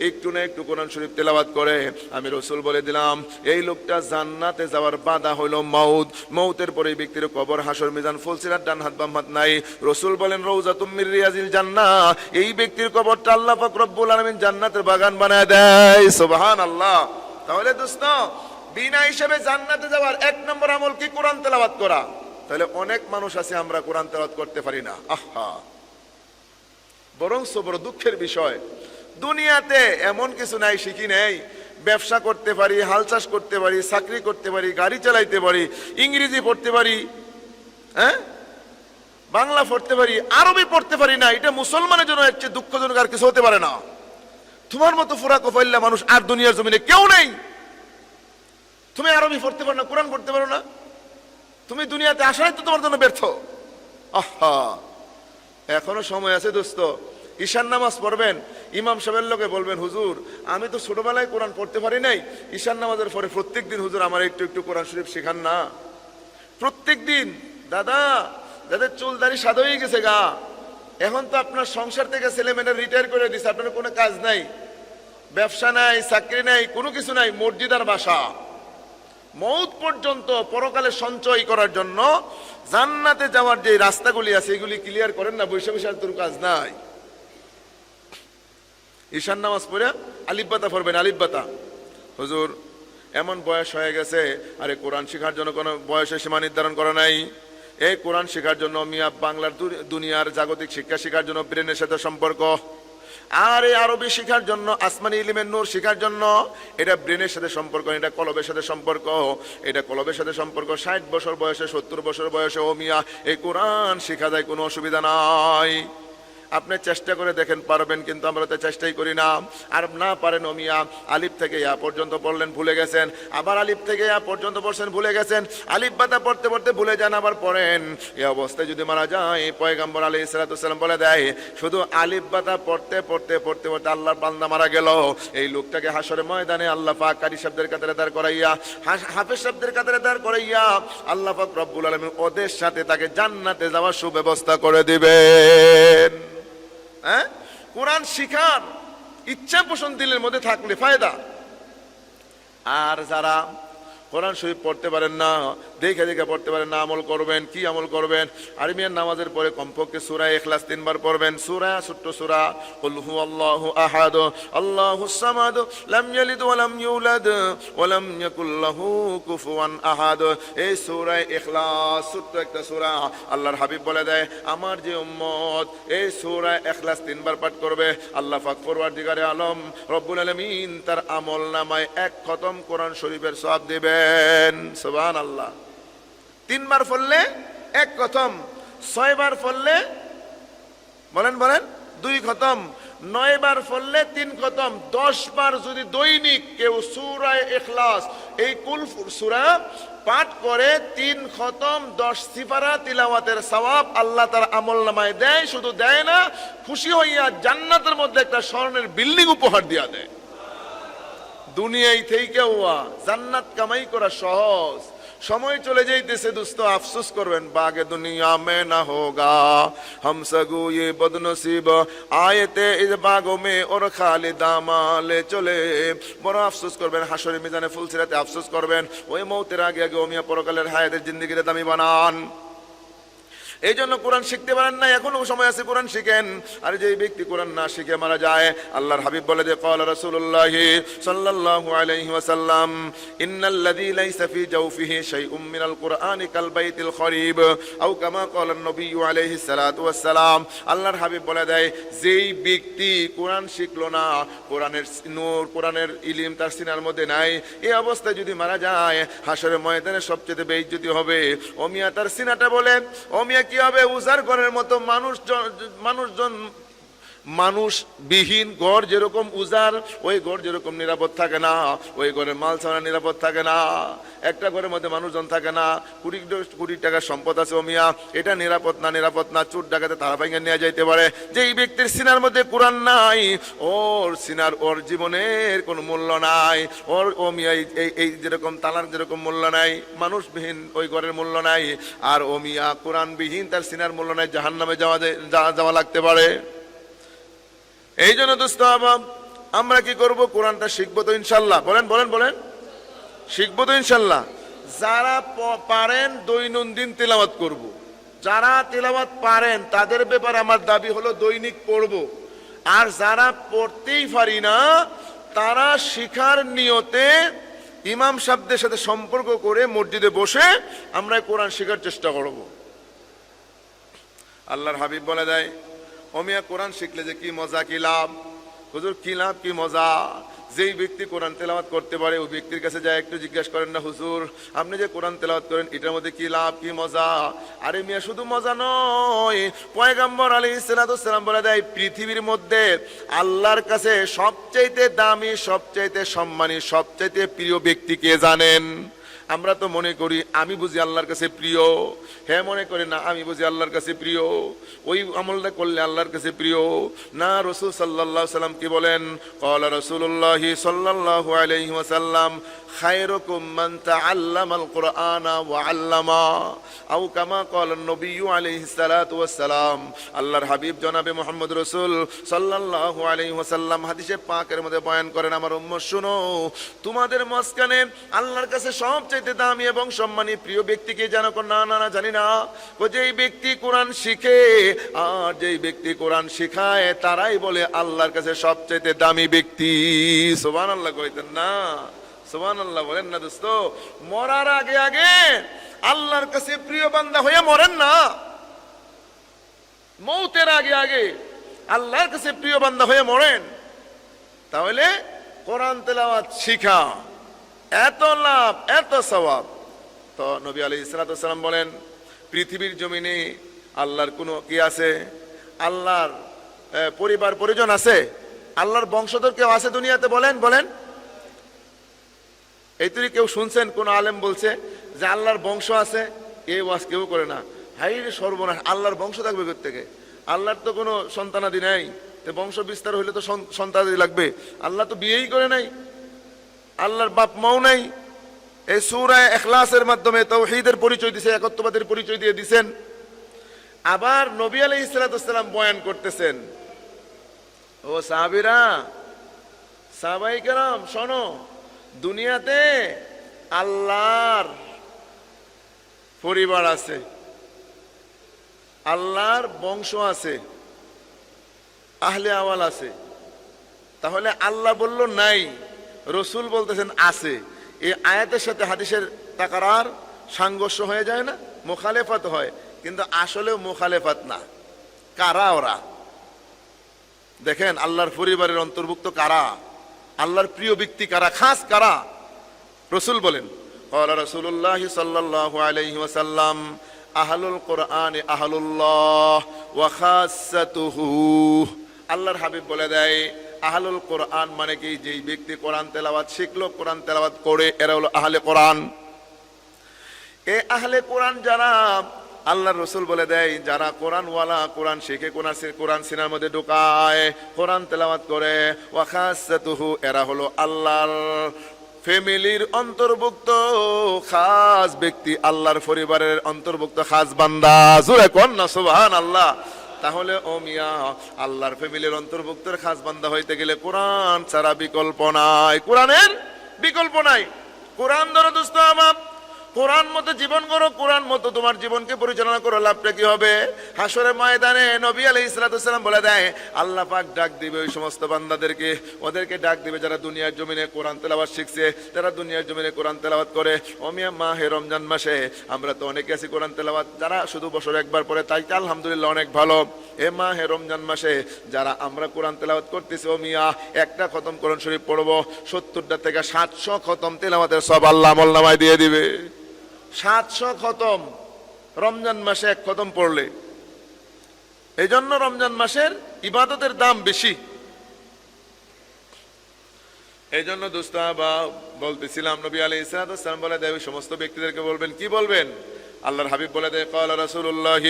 একটু না একটু কোরআন শরীফ তেলাওয়াত করে, আমি রসুল বলে দিলাম এই লোকটা জান্নাতে যাওয়ার বাধা হলো মউত। মউতের পরে ব্যক্তির কবর, হাসর, মিজান ফুলসিরাত, ডান হাত বাম হাত নাই। রসুল বলেন রাউযাতুম মির রিয়াজিল জান্নাহ, এই ব্যক্তির কবরটা আল্লাহ পাক রব্বুল আলামিন জান্নাতের বাগান বানায় দেয়। সুবহানাল্লাহ। তাহলে দোস্ত, বিনা হিসেবে জান্নাতে যাওয়ার 1 নম্বর আমল কি? কোরআন তেলাওয়াত করা। তাহলে অনেক মানুষ আছে আমরা কোরআন তেলাওয়াত করতে পারি না। আহা, বরং বড় দুঃখের বিষয়, দুনিয়াতে এমন কিছু নাই শিখি নেই। ব্যবসা করতে পারি, হাল চাষ করতে পারি, চাকরি করতে পারি, গাড়ি চালাইতে পারি, ইংরেজি পড়তে পারি, বাংলা পড়তে পারি, আরবি পড়তে পারি না। এটা মুসলমানের জন্য হচ্ছে দুঃখজনক, আর কিছু হতে পারে না। তোমার মতো ফুরা কফাইল্লা মানুষ আর দুনিয়ার জমিনে কেউ নেই। তুমি আরবি পড়তে পারো না, কোরআন পড়তে পারো না, তুমি দুনিয়াতে আসাই তো তোমার জন্য ব্যর্থ। আহা, এখনো সময় আছে দোস্ত। ঈশান নামাজ পড়বেন, ইমাম সাহেবের লোকে বলবেন, হুজুর আমি তো ছোটবেলায় কোরআন পড়তে পারি নাই, ঈশান নামাজের পরে প্রত্যেক দিন হুজুর আমার একটু একটু কোরআন শরীফ শেখান না। প্রত্যেক দিন দাদা যাদের চুল দাড়ি সাদা হয়ে গেছে গা, এখন তো আপনার সংসার থেকে ছেলে মেয়েরা রিটায়ার করে দিছে, আপনার কোনো কাজ নাই, ব্যবসা নাই, চাকরি নাই, কোনো কিছু নাই, মসজিদ আর বাসা। মৌত পর্যন্ত পরকালে সঞ্চয় করার জন্য জান্নাতে যাওয়ার যে রাস্তাগুলি আছে এগুলি ক্লিয়ার করেন না, বৈশা বৈশা তোর কাজ নাই। ঈশান নামাজ পড়ে আলিফ বাতা পড়বেন, আলিফ বাতা। হুজুর এমন বয়স হয়ে গেছে, আরে কোরআন শেখার জন্য কোনো বয়সের সীমা নির্ধারণ করা নাই। এই কোরআন শেখার জন্য মিয়া বাংলার দুনিয়ার জাগতিক শিক্ষা শেখার জন্য ব্রেনের সাথে সম্পর্ক, আর এই আরবি শেখার জন্য, আসমানি ইলমের নূর শেখার জন্য এটা ব্রেনের সাথে সম্পর্ক, এটা কলবের সাথে সম্পর্ক, এটা কলবের সাথে সম্পর্ক। 60 বছর বয়সে, 70 বছর বয়সে ও মিয়া এই কোরআন শেখা যায়, কোনো অসুবিধা নাই। আপনি চেষ্টা করে দেখেন পারবেন, কিন্তু আমরা তো চেষ্টাই করি না। আর না পারেন ও মিয়া আলিফ থেকে ইয়া পর্যন্ত পড়লেন, ভুলে গেছেন, আবার আলিফ থেকে ইয়া পর্যন্ত পড়ছেন, ভুলে গেছেন, আলিফ বাতা পড়তে পড়তে ভুলে যান, আবার পড়েন। এই অবস্থায় যদি মারা যায়, পয়গম্বর আলাইহিস সালাতু ওয়াস সালাম বলে দেয়, শুধু আলিফ বাতা পড়তে পড়তে পড়তে পড়তে আল্লাহর বান্দা মারা গেল, এই লোকটাকে হাশরের ময়দানে আল্লাহ পাক কারি শব্দের কাতারে দাঁড় করাইয়া, হাফেজ শব্দের কাতারে দাঁড় করাইয়া আল্লাহ পাক রব্বুল আলামিন ওদের সাথে তাকে জান্নাতে যাওয়ার সুব্যবস্থা করে দিবেন। হ্যাঁ, কোরআন শিখার ইচ্ছা পোষণ দিলের মধ্যে থাকলে ফায়দা। আর যারা কোরআন শরীফ পড়তে পারেন না, দেখে দেখে পড়তে পারেন না, আমল করবেন কি? আমল করবেন আরবিয়ান নামাজের পরে কমপক্ষে সূরা ইখলাস 3 বার পড়বেন। সূরা, ছোট্ট সূরা, কুল হুয়াল্লাহু আহাদ আল্লাহুস সামাদ লাম ইয়ালিদ ওয়া লাম ইউলাদ ওয়া লাম ইয়াকুল লাহু কুফুয়ান আহাদ। এই সূরা ইখলাস ছোট্ট একটা সূরা, আল্লাহর হাবিব বলে দেয়, আমার যে উম্মত এই সূরা ইখলাস 3 বার পাঠ করবে, আল্লাহ পাক পরওয়ারদিগারে আলম রব্বুল আলামিন তার আমলনামায় 1 খতম কোরআন শরীফের সওয়াব দিবেন। সুবহানাল্লাহ। 3 বার পড়লে 1 খতম, 6 বার পড়লে বলেন 2 খতম, 9 বার পড়লে 3 খতম, 10 বার যদি দৈনিক কেউ সূরা ইখলাস এই কুল সূরা পাঠ করে 3 খতম 10 সিফারা তিলাওয়াতের সওয়াব আল্লাহ তার আমলনামায় দেয়। শুধু দেয় না, খুশি হইয়া জান্নাতের মধ্যে একটা স্বর্ণের বিল্ডিং উপহার দিয়া দেয়। দুনিয়ায় থেকেও জান্নাত কামাই করা সহজ। সময় চলে যাইতেছে দোস্ত, আফসোস করবেন, বাগে দুনিয়া মে না হোগা হামসগু ये বদনসিব আয়েতে ইস বাগো মে ওর খালি দামালে চলে। বড় আফসোস করবেন, হাসরের মিজানে ফুলসিরাতে আফসোস করবেন। ওই মৌতের আগে আগে ওমিয়া পরকালের হায়াতের জিন্দেগিরে দামি বানান। এই জন্য কোরআন শিখতে পারেন না, এখনো সময় আছে, কোরআন শিখেন। আর যে ব্যক্তি কোরআন না শিখে মারা যায়, আল্লাহর হাবিব বলে যে ক্বালা রাসূলুল্লাহ সাল্লাল্লাহু আলাইহি ওয়াসাল্লাম ইন্নাল্লাযী লাইসা ফি জাওফিহি শাইউম মিনাল কুরআনি কাল বাইতিল খরিব আও কামা ক্বালা নবী আলাইহিস সালাতু ওয়াস সালাম। আল্লাহর হাবিব বলে দেয়, যেই ব্যক্তি কোরআন শিখলো না, কোরআনের নূর, কোরআনের ইলম তার সিনার মধ্যে নাই, এই অবস্থায় যদি মারা যায়, হাশরের ময়দানে সবচেয়ে বেইজ্জতি হবে। ও মিয়া তার সিনাটা বলে, ও মিয়া কি হবে? উজার ঘরের মতো মানুষবিহীন ঘর যেরকম উজার, ওই ঘর যেরকম নিরাপদ থাকে না, ওই ঘরের মাল ছাড়া নিরাপদ থাকে না, একটা ঘরের মধ্যে মানুষজন থাকে না, কোটি টাকার সম্পদ আছে, ও মিয়া এটা নিরাপদ না, চোর ডাকাতে তারা ভাঙে নিয়ে যাইতে পারে। যে এই ব্যক্তির সিনার মধ্যে কোরআন নাই, ওর জীবনের কোনো মূল্য নাই। ও মিয়া এই যেরকম তালার যেরকম মূল্য নাই, মানুষবিহীন ওই ঘরের মূল্য নাই, আর ও মিয়া কোরআনবিহীন তার সিনার মূল্য নাই, জাহান্নামে যাওয়া লাগতে পারে। এই জন্য দোস্ত আমরা কি করব? কোরআনটা শিখবো তো ইনশাল্লাহ। বলেন শিখবো তো ইনশাল্লাহ। যারা পারেন দৈনন্দিন তেলাওয়াত করব। যারা তেলাওয়াত পারেন তাদের ব্যাপারে আমার দাবি হলো দৈনিক পড়ব। আর যারা পড়তেই পারি না, তারা শিখার নিয়তে ইমাম সাহেবদের সাথে সম্পর্ক করে মসজিদে বসে আমরা কোরআন শেখার চেষ্টা করব। আল্লাহর হাবিব বলে দেয়, ওমিয়া কোরআন শিখলে যে কি মজা, কি লাভ। হুজুর কি লাভ, কি মজা? যেই ব্যক্তি কোরআন তেলাওয়াত করতে পারে ওই ব্যক্তির কাছে যায় একটু জিজ্ঞাসা করেন না, হুজুর আপনি যে কোরআন তেলাওয়াত করেন এটার মধ্যে কি লাভ, কি মজা? আরে মিয়া শুধু মজা নয়, পয়গম্বর আলাইহিস সালাতু ওয়াস সালাম বলে দেয়, পৃথিবীর মধ্যে আল্লাহর কাছে সবচাইতে দামি, সবচাইতে সম্মানী, সবচাইতে প্রিয় ব্যক্তি কে জানেন? আমরা তো মনে করি আমি বুঝি আল্লাহর কাছে প্রিয়। হ্যাঁ, মনে করি না আমি বুঝি আল্লাহর কাছে প্রিয়, ওই আমলটা করলে আল্লাহর কাছে প্রিয় না। রাসূল সাল্লাল্লাহু আলাইহি ওয়াসাল্লাম কি বলেন? ক্বালা রাসূলুল্লাহ সাল্লাল্লাহু আলাইহি ওয়াসাল্লাম খায়রুকুম মান তাআল্লামাল কুরআনা ওয়া আল্লামা আও কামা ক্বালা নবী আলাইহিস সালাতু ওয়াস সালাম। আল্লাহর হাবিব জনাবে মুহাম্মদ রাসূল সাল্লাল্লাহু আলাইহি ওয়াসাল্লাম হাদিসে পাকের মধ্যে বয়ান করেন, আমার উম্মত শুনো, তোমাদের মাঝখানে আল্লাহর কাছে সবচেয়ে দামি এবং সম্মানী প্রিয় ব্যক্তিকে জানো? না না না, জানি না। যেই ব্যক্তি কোরআন শিখে আর যেই ব্যক্তি কোরআন শিখায় তারাই বলে আল্লাহর কাছে সবচেয়ে দামি ব্যক্তি। সুবহানাল্লাহ কইতেন না? সুবহানাল্লাহ বলেন না দোস্ত? মরার আগে আগে আল্লাহর কাছে প্রিয় বান্দা হয়ে মরেন না, মৌতের আগে আগে আল্লাহর কাছে প্রিয় বান্দা হয়ে মরেন। তাহলে কোরআন তেলাওয়াত শিখা এত লাভ, এত সওয়াব। তো নবী আলাইহিস সালাতু ওয়াস সালাম বলেন, পৃথিবীর জমিনে আল্লাহর কোনো কি আছে? আল্লাহর পরিবার পরিজন আছে? আল্লাহর বংশধর কেউ আছে দুনিয়াতে? বলেন বলেন। এই তুই কেউ শুনছেন কোন আলেম বলছে যে আল্লাহর বংশ আছে? এই ওয়াজ কেউ করে না। হাই রে সর্বনাশ, আল্লাহর বংশ থাকবে কোথা থেকে? আল্লাহর তো কোনো সন্তানাদি নাই, তো বংশ বিস্তার হইলে তো সন্তানাদি লাগবে। আল্লাহ তো বিয়েই করে নাই, আল্লাহর বাপ মাও নাই। এই সূরা ইখলাসের মাধ্যমে তাওহীদের পরিচয় দিয়েছে, একত্ববাদের পরিচয় দিয়ে দিয়েছেন। আবার নবী আলাইহিস সালাতু ওয়াস সালাম বয়ান করতেছেন, ও সাহাবীরা, সাহাবায়ে কেরাম শোনো, দুনিয়াতে আল্লাহর পরিবার আছে, আল্লাহর বংশ আছে, আহলে আওয়াল আছে। তাহলে আল্লাহ বলল নাই, রসুল বলতেছেন আছে। এই আয়াতের সাথে হাদিসের তাকরার সাংঘর্ষ হয়ে যায় না? মুখালেফাত হয়, কিন্তু আসলেও মুখালেফাত না। কারা ওরা? দেখেন আল্লাহর পরিবারের অন্তর্ভুক্ত কারা, আল্লাহর প্রিয় ব্যক্তি কারা, খাস কারা? রসুল বলেন, ক্বালা রাসূলুল্লাহ সাল্লাল্লাহু আলাইহি ওয়াসাল্লাম, আহলুল কোরআন আহলুল্লাহ ওয়া খাসাতুহু। আল্লাহর হাবিব বলে দেয়, আহলুল কোরআন মানে কি? যেই ব্যক্তি কোরআন তেলাওয়াত শিখলো, কোরআন তেলাওয়াত করে, এরা হলো আহলে কোরআন। এই আহলে কোরআন যারা, আল্লাহর রসুল বলে দেয়, যারা কোরআন ওয়ালা, কোরআন শিখে, কোরআন সিনার মধ্যে ঢুকায়, কোরআন তেলাওয়াত করে, ওয়া খাসাতুহু, এরা হলো আল্লাহর ফ্যামিলির অন্তর্ভুক্ত খাস ব্যক্তি, আল্লাহর পরিবারের অন্তর্ভুক্ত খাস বান্দা। জোরে কোন না সুবহানাল্লাহ। তাহলে ও মিয়া, আল্লাহর ফ্যামিলির অন্তর্ভুক্তের খাস বান্দা হইতে গেলে কোরআন ছাড়া বিকল্প নাই, কোরআনের বিকল্প নাই। কোরআন ধরো দোস্ত আমার, কোরআন মতো জীবন করো, কোরআন মতো তোমার জীবনকে পরিচালনা করো, লাভটা কি হবে? হাসরের ময়দানে নবী আলাইহিস সালাতু ওয়াস সালাম বলে দেয়, আল্লাহ পাক ডাক দিবে ওই সমস্ত বান্দাদেরকে, ওদেরকে ডাক দিবে যারা দুনিয়ার জমিনে কোরআন তেলাওয়াত শিখছে, যারা দুনিয়ার জমিনে কোরআন তেলাওয়াত করে। ও মিয়া, মাহে রমজান মাসে আমরা তো অনেকে আছি কোরআন তেলাওয়াত, যারা শুধু বছরে একবার পড়ে, তাই আলহামদুলিল্লাহ অনেক ভালো। এ মাহে রমজান মাসে যারা আমরা কোরআন তেলাওয়াত করতেছি, ও মিয়া, একটা খতম কোরআন শরীফ পড়বো, 70টা থেকে 700 খতম তেলাওয়াতের সব আল্লাহ আমলনামায় দিয়ে দিবে। 700 খতম রমজান মাসে এক খতম পড়লে। এই জন্য রমজান মাসের ইবাদতের দাম বেশি। এই জন্য দোস্তাবা বলতেছিলাম, নবী আলাইহিস সালাতু ওয়াস সালাম বলে দেয়, ওই সমস্ত ব্যক্তিদেরকে বলবেন, কি বলবেন? আল্লাহর হাবিব বলে দেয়, ক্বালা রাসূলুল্লাহ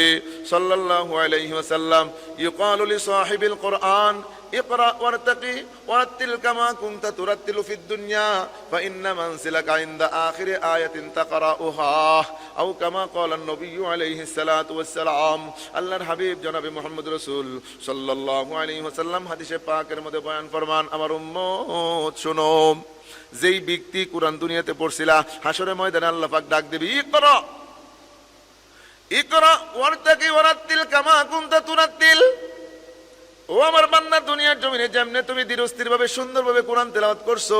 সাল্লাল্লাহু আলাইহি ওয়াসাল্লাম, ইউকালু লি সাহিবিল কোরআন ইকরা ওয়ারতাকি ওয়ারাত্তিল কামা কুনতা তুরাত্তিলু ফিদ দুনিয়া ফাইন্না মানসিলাকা ইনদা আখিরি আয়াতিন তাকরাউহা আও কামা ক্বালা নবী আলাইহিস সালাতু ওয়াস সালাম। আল্লাহর হাবিব জনাবে মুহাম্মদ রাসূল সাল্লাল্লাহু আলাইহি ওয়াসাল্লাম হাদিসে পাকের মধ্যে বয়ান ফরমান, আমার উম্মত শুনো, যেই ব্যক্তি কোরআন দুনিয়াতে পড়ছিলা, হাসরের ময়দানে আল্লাহ পাক ডাক দিবে, ইকরা ইকরা ওয়ারতাকি ওয়ারাত্তিল কামা কুনতা তুরাত্তিল। ও আমার বান্দা, দুনিয়ার জমিনে যেমনে তুমি ধীরস্থির ভাবে সুন্দরভাবে কোরআন তেলাওয়াত করছো,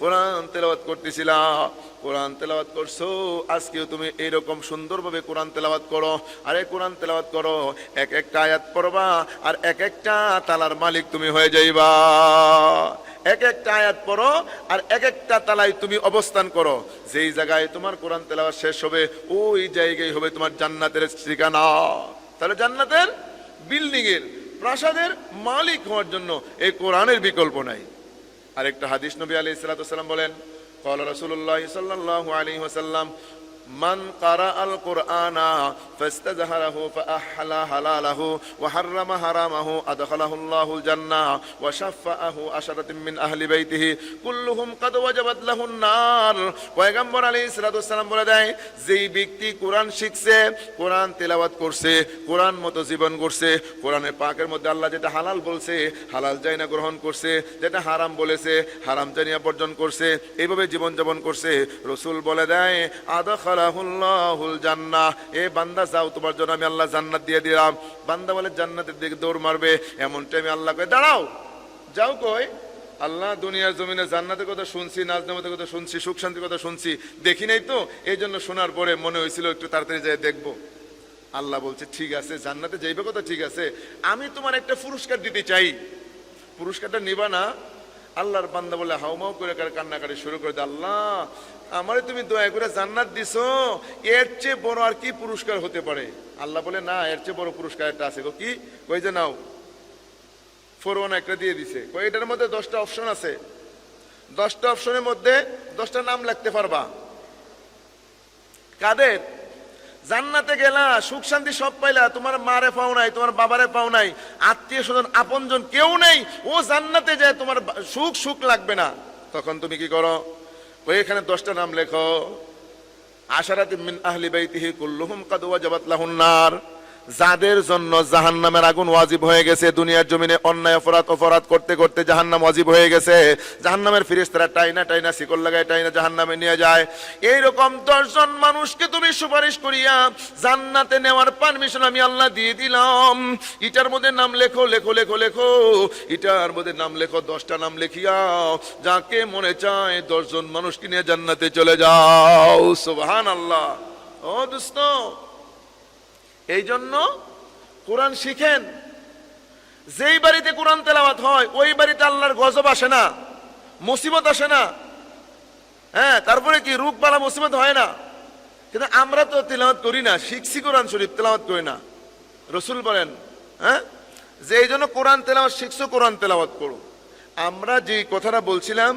কোরআন তেলাওয়াত করতেছিলা, কোরআন তেলাওয়াত করছো, আজকেও তুমি এইরকম সুন্দরভাবে কোরআন তেলাওয়াত করো। আরে কোরআন তেলাওয়াত করো, এক একটা আয়াত পড়বা আর এক একটা তালার মালিক তুমি হয়ে যাইবা। এক একটা আয়াত পড়ো আর এক একটা তালায় তুমি অবস্থান করো। যেই জায়গায় তোমার কোরআন তেলাওয়াত শেষ হবে, ওই জায়গায় হবে তোমার জান্নাতের ঠিকানা। তাহলে জান্নাতের বিল্ডিং এর, প্রাসাদের মালিক হওয়ার জন্য এই কোরআনের বিকল্প নাই। আরেকটা হাদিস নবী আলাইহিস সালাতু ওয়াস সালাম বলেন, ক্বালা রাসূলুল্লাহ সাল্লাল্লাহু আলাইহি ওয়াসাল্লাম, মান কারা আল কুরআনা ফাস্তাজহারাহু ফাআহলা হালালাহু ওয়া হাররামা হারামাহু আদখালাহুল্লাহুল জান্নাহ ওয়া শাফাআহু আশরাতিন মিন আহলি বাইতিহি কুল্লুহুম কাদ ওয়াজাবাত লাহুন নার। পয়গম্বর আলাইহিস সালাতু ওয়াস সালাম বলে দেয়, যেই ব্যক্তি কোরআন শিখছে, কোরআন তেলাওয়াত করছে, কোরআন মতো জীবন করছে, কোরআনের পাকের মধ্যে আল্লাহ যেটা হালাল বলছে হালাল জানা গ্রহণ করছে, যেটা হারাম বলেছে হারাম জানিয়া বর্জন করছে, এইভাবে জীবন যাপন করছে, রাসূল বলে দেয় আদখালাহুল্লাহুল জান্নাহ, এ বান্দা যাও, তোমার জন্য আমি আল্লাহ জান্নাত দিয়ে দিলাম। বান্দা বলে জান্নাতের দিকে দৌড় মারবে, এমন টাইমে আল্লাহ কয় দাঁড়াও, যাও কই? আল্লাহ দুনিয়ার জমিনে জান্নাতের কথা শুনছি, নাজনামতের কথা শুনছি, সুখ শান্তির কথা শুনছি, দেখি নাই তো, এই জন্য শোনার পরে মনে হয়েছিল একটু তাড়াতাড়ি যাই দেখবো। আল্লাহ বলছে ঠিক আছে, জান্নাতে যাইবে কথা ঠিক আছে, আমি তোমার একটা পুরস্কার দিতে চাই, পুরস্কারটা নিবা না? আল্লাহর বান্দা বলে হাউমাউ করে কান্নাকাটি শুরু করে দেয়, আল্লাহ আমারে তুমি দয়া করে জান্নাত দিছো, এর চেয়ে বড় আর কি পুরস্কার হতে পারে? আল্লাহ বলে না, এর চেয়ে বড় পুরস্কার একটা আছে। কি? কই যে নাও, ফরওয়ান একটা দিয়ে দিছে, কই এটার মধ্যে 10টা অপশন আছে, 10টা অপশনের মধ্যে 10টা নাম লিখতে পারবা। কাদের? জান্নাতে গেলা, সুখ শান্তি সব পাইলা, তোমার মারে পাও নাই, তোমার বাবারে পাও নাই, আত্মীয় স্বজন আপনজন কেউ নেই, ও জান্নাতে যায় তোমার সুখ লাগবে না, তখন তুমি কি করো? ওই এখানে 10টা নাম লেখো, আশরাতিন মিন আহলি বাইতিহি কুল্লুহুম কাদ ওয়াজাবাত লাহুন নার, যাদের জন্য জাহান্নামের আগুন ওয়াজিব হয়ে গেছে, দুনিয়ার জমিনে অন্যায় অপরাধ করতে করতে জাহান্নাম ওয়াজিব হয়ে গেছে, জাহান্নামের ফেরেশতারা টাইনা শিকল লাগায় টাইনা জাহান্নামে নিয়ে যায়। এইরকম 10 জন মানুষকে তুমি সুপারিশ করিয়া জান্নাতে নেওয়ার পারমিশন আমি আল্লাহ দিয়ে দিলাম। এটার মধ্যে নাম লেখো, এটার মধ্যে নাম লেখো, 10টা নাম লেখিয়া যাকে মনে চায় 10 জন মানুষকে নিয়ে জান্নাতে চলে যাও। সুবহানাল্লাহ। ও দোস্ত, এই জন্য কোরআন শিখেন। যেই বাড়িতে কোরআন তেলাওয়াত হয় ওই বাড়িতে আল্লাহর গজব আসে না, মুসিবত আসে না। হ্যাঁ, তারপরে কি রোগ বালা মুসিবত হয় না। কিন্তু আমরা তো তেলাওয়াত করি না, শিখছি কোরআন শরীফ, তেলাওয়াত করি না। রাসূল বলেন হ্যাঁ, যে এই জন্য কোরআন তেলাওয়াত শিখছো, কোরআন তেলাওয়াত করো। আমরা যে কথাটা বলছিলাম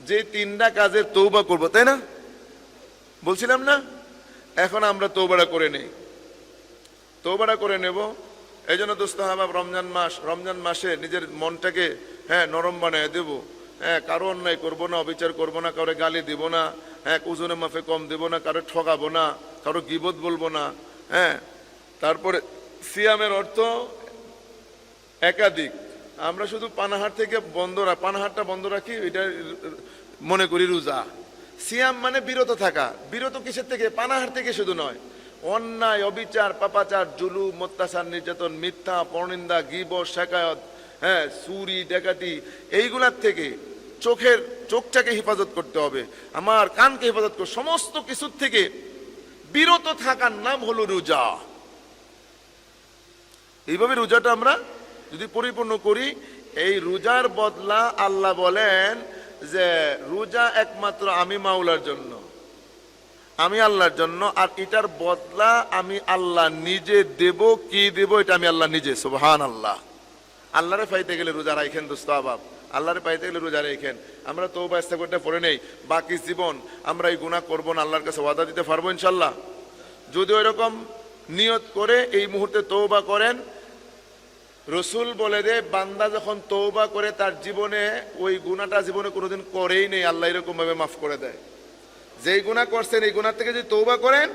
যে 3টা কাজের তওবা করব, তাই না? বলছিলাম না? এখন আমরা তওবাটা করে নেই, তওবাটা করে নেব। এই জন্য দোস্ত হাবাব, রমজান মাসে নিজের মনটাকে নরম বানিয়ে দেব। কারো অন্যায় করবো না, অবিচার করবো না, কারো গালি দিব না, ওজনে মাফে কম দেব না, কারো ঠকাবো না, কারো গীবত বলবো না। তারপরে সিয়ামের অর্থ একাধিক। আমরা শুধু পানাহারটা বন্ধ রাখি, এটা মনে করি রোজা। সিয়াম মানে বিরত থাকা। বিরত কিসের থেকে? পানাহার থেকে শুধু নয়, অন্যায়, অবিচার, পাপাচার, জুলুম, অত্যাচার, নির্যাতন, মিথ্যা, পরনিন্দা, গীবত, শাকায়ত, চুরি, ডাকাতি, এইগুলার থেকে চোখটাকে হেফাজত করতে হবে, আমার কানকে হেফাজত করতে, সমস্ত কিছুর থেকে বিরত থাকার নাম হলো রোজা। এইভাবে রোজাটা আমরা যদি পরিপূর্ণ করি, এই রোজার বদলা আল্লাহ বলেন যে রোজা একমাত্র আমি মাওলার জন্য, আমি আল্লাহর জন্য, আর এটার বদলা আমি আল্লাহ নিজে দেব। কি দেব? এটা আমি আল্লাহ নিজে। সুবহানাল্লাহ। আল্লাহরে পাইতে গেলে রোজা রাখেন দোস্ত আবাব, আল্লাহরে পাইতে গেলে রোজা রাখেন। আমরা তওবা ইস্তেগফারটা পড়ে নেই, বাকি জীবন আমরা এই গুনাহ করব না, আল্লাহর কাছে ওয়াদা দিতে পারবো ইনশাআল্লাহ। যদি ওইরকম নিয়ত করে এই মুহূর্তে তওবা করেন, রাসূল বলে দে বান্দা যখন তওবা করে তার জীবনে ওই গুনাহটা জীবনে কোনোদিন করেই নেই, আল্লাহ এরকম ভাবে মাফ করে দেয়। যেই গুনাহ করছেন এই গুনাহ থেকে যদি তওবা করেন,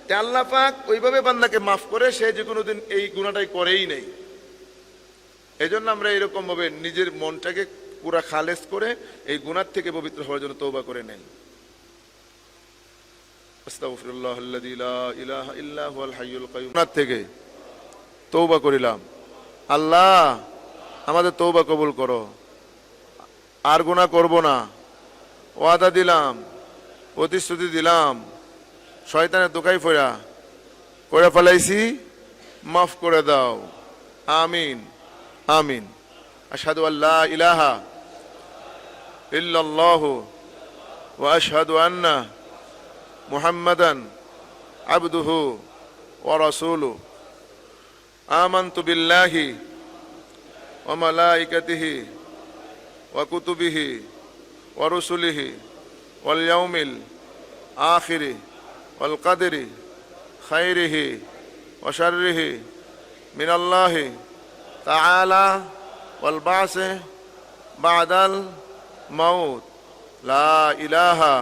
তে আল্লাহ পাক ওইভাবে বান্দাকে মাফ করে, সে যে কোনোদিন এই গুনাহটাই করেই নেই। এই জন্য আমরা এরকম ভাবে নিজের মনটাকে পুরা খালেস করে এই গুনাহ থেকে পবিত্র হওয়ার জন্য তওবা করে নেন। আস্তাগফিরুল্লাহাল্লাযী লা ইলাহা ইল্লা হুয়াল হাইয়ুল কাইয়্যুম। গুনাহ থেকে তওবা করিলাম, আল্লাহ আমাদের তওবা কবুল করো, আর গুনাহ করব না, ওয়াদা দিলাম, প্রতিশ্রুতি দিলাম, শয়তানের দোকাই করে ফেলাইছি, মাফ করে দাও। আমিন আমিন। আশহাদু আল্লা ইলাহা ইল্লাল্লাহু ওয়া আশহাদু আন্না মুহাম্মাদান আবদুহু ওয়া রাসূলুহু। আমানতু বিল্লাহি ওয়া মালাইকাতিহি ওয়া কুতুবিহি ওয়া রুসুলিহি ওয়াল ইয়াউমিল আখিরি ওয়াল কাদরি খাইরিহি ওয়া শাররিহি মিনাল্লাহি তাআলা ওয়াল বাসি বাদাল মাউত লা ইলাহা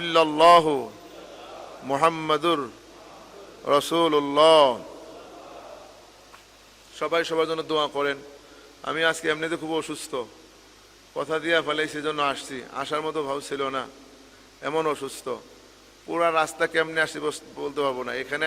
ইল্লাল্লাহু মুহাম্মাদুর রাসূলুল্লাহ। সবাই সবার জন্য দোয়া করেন। আমি আজকে এমনিতে খুব অসুস্থ, কথা দিয়া ফেলাই, সেজন্য আসছি, আসার মতো ভাব ছিল না, এমন অসুস্থ। পুরা রাস্তা কেমনে আসছি বলতে পারবো না, এখানে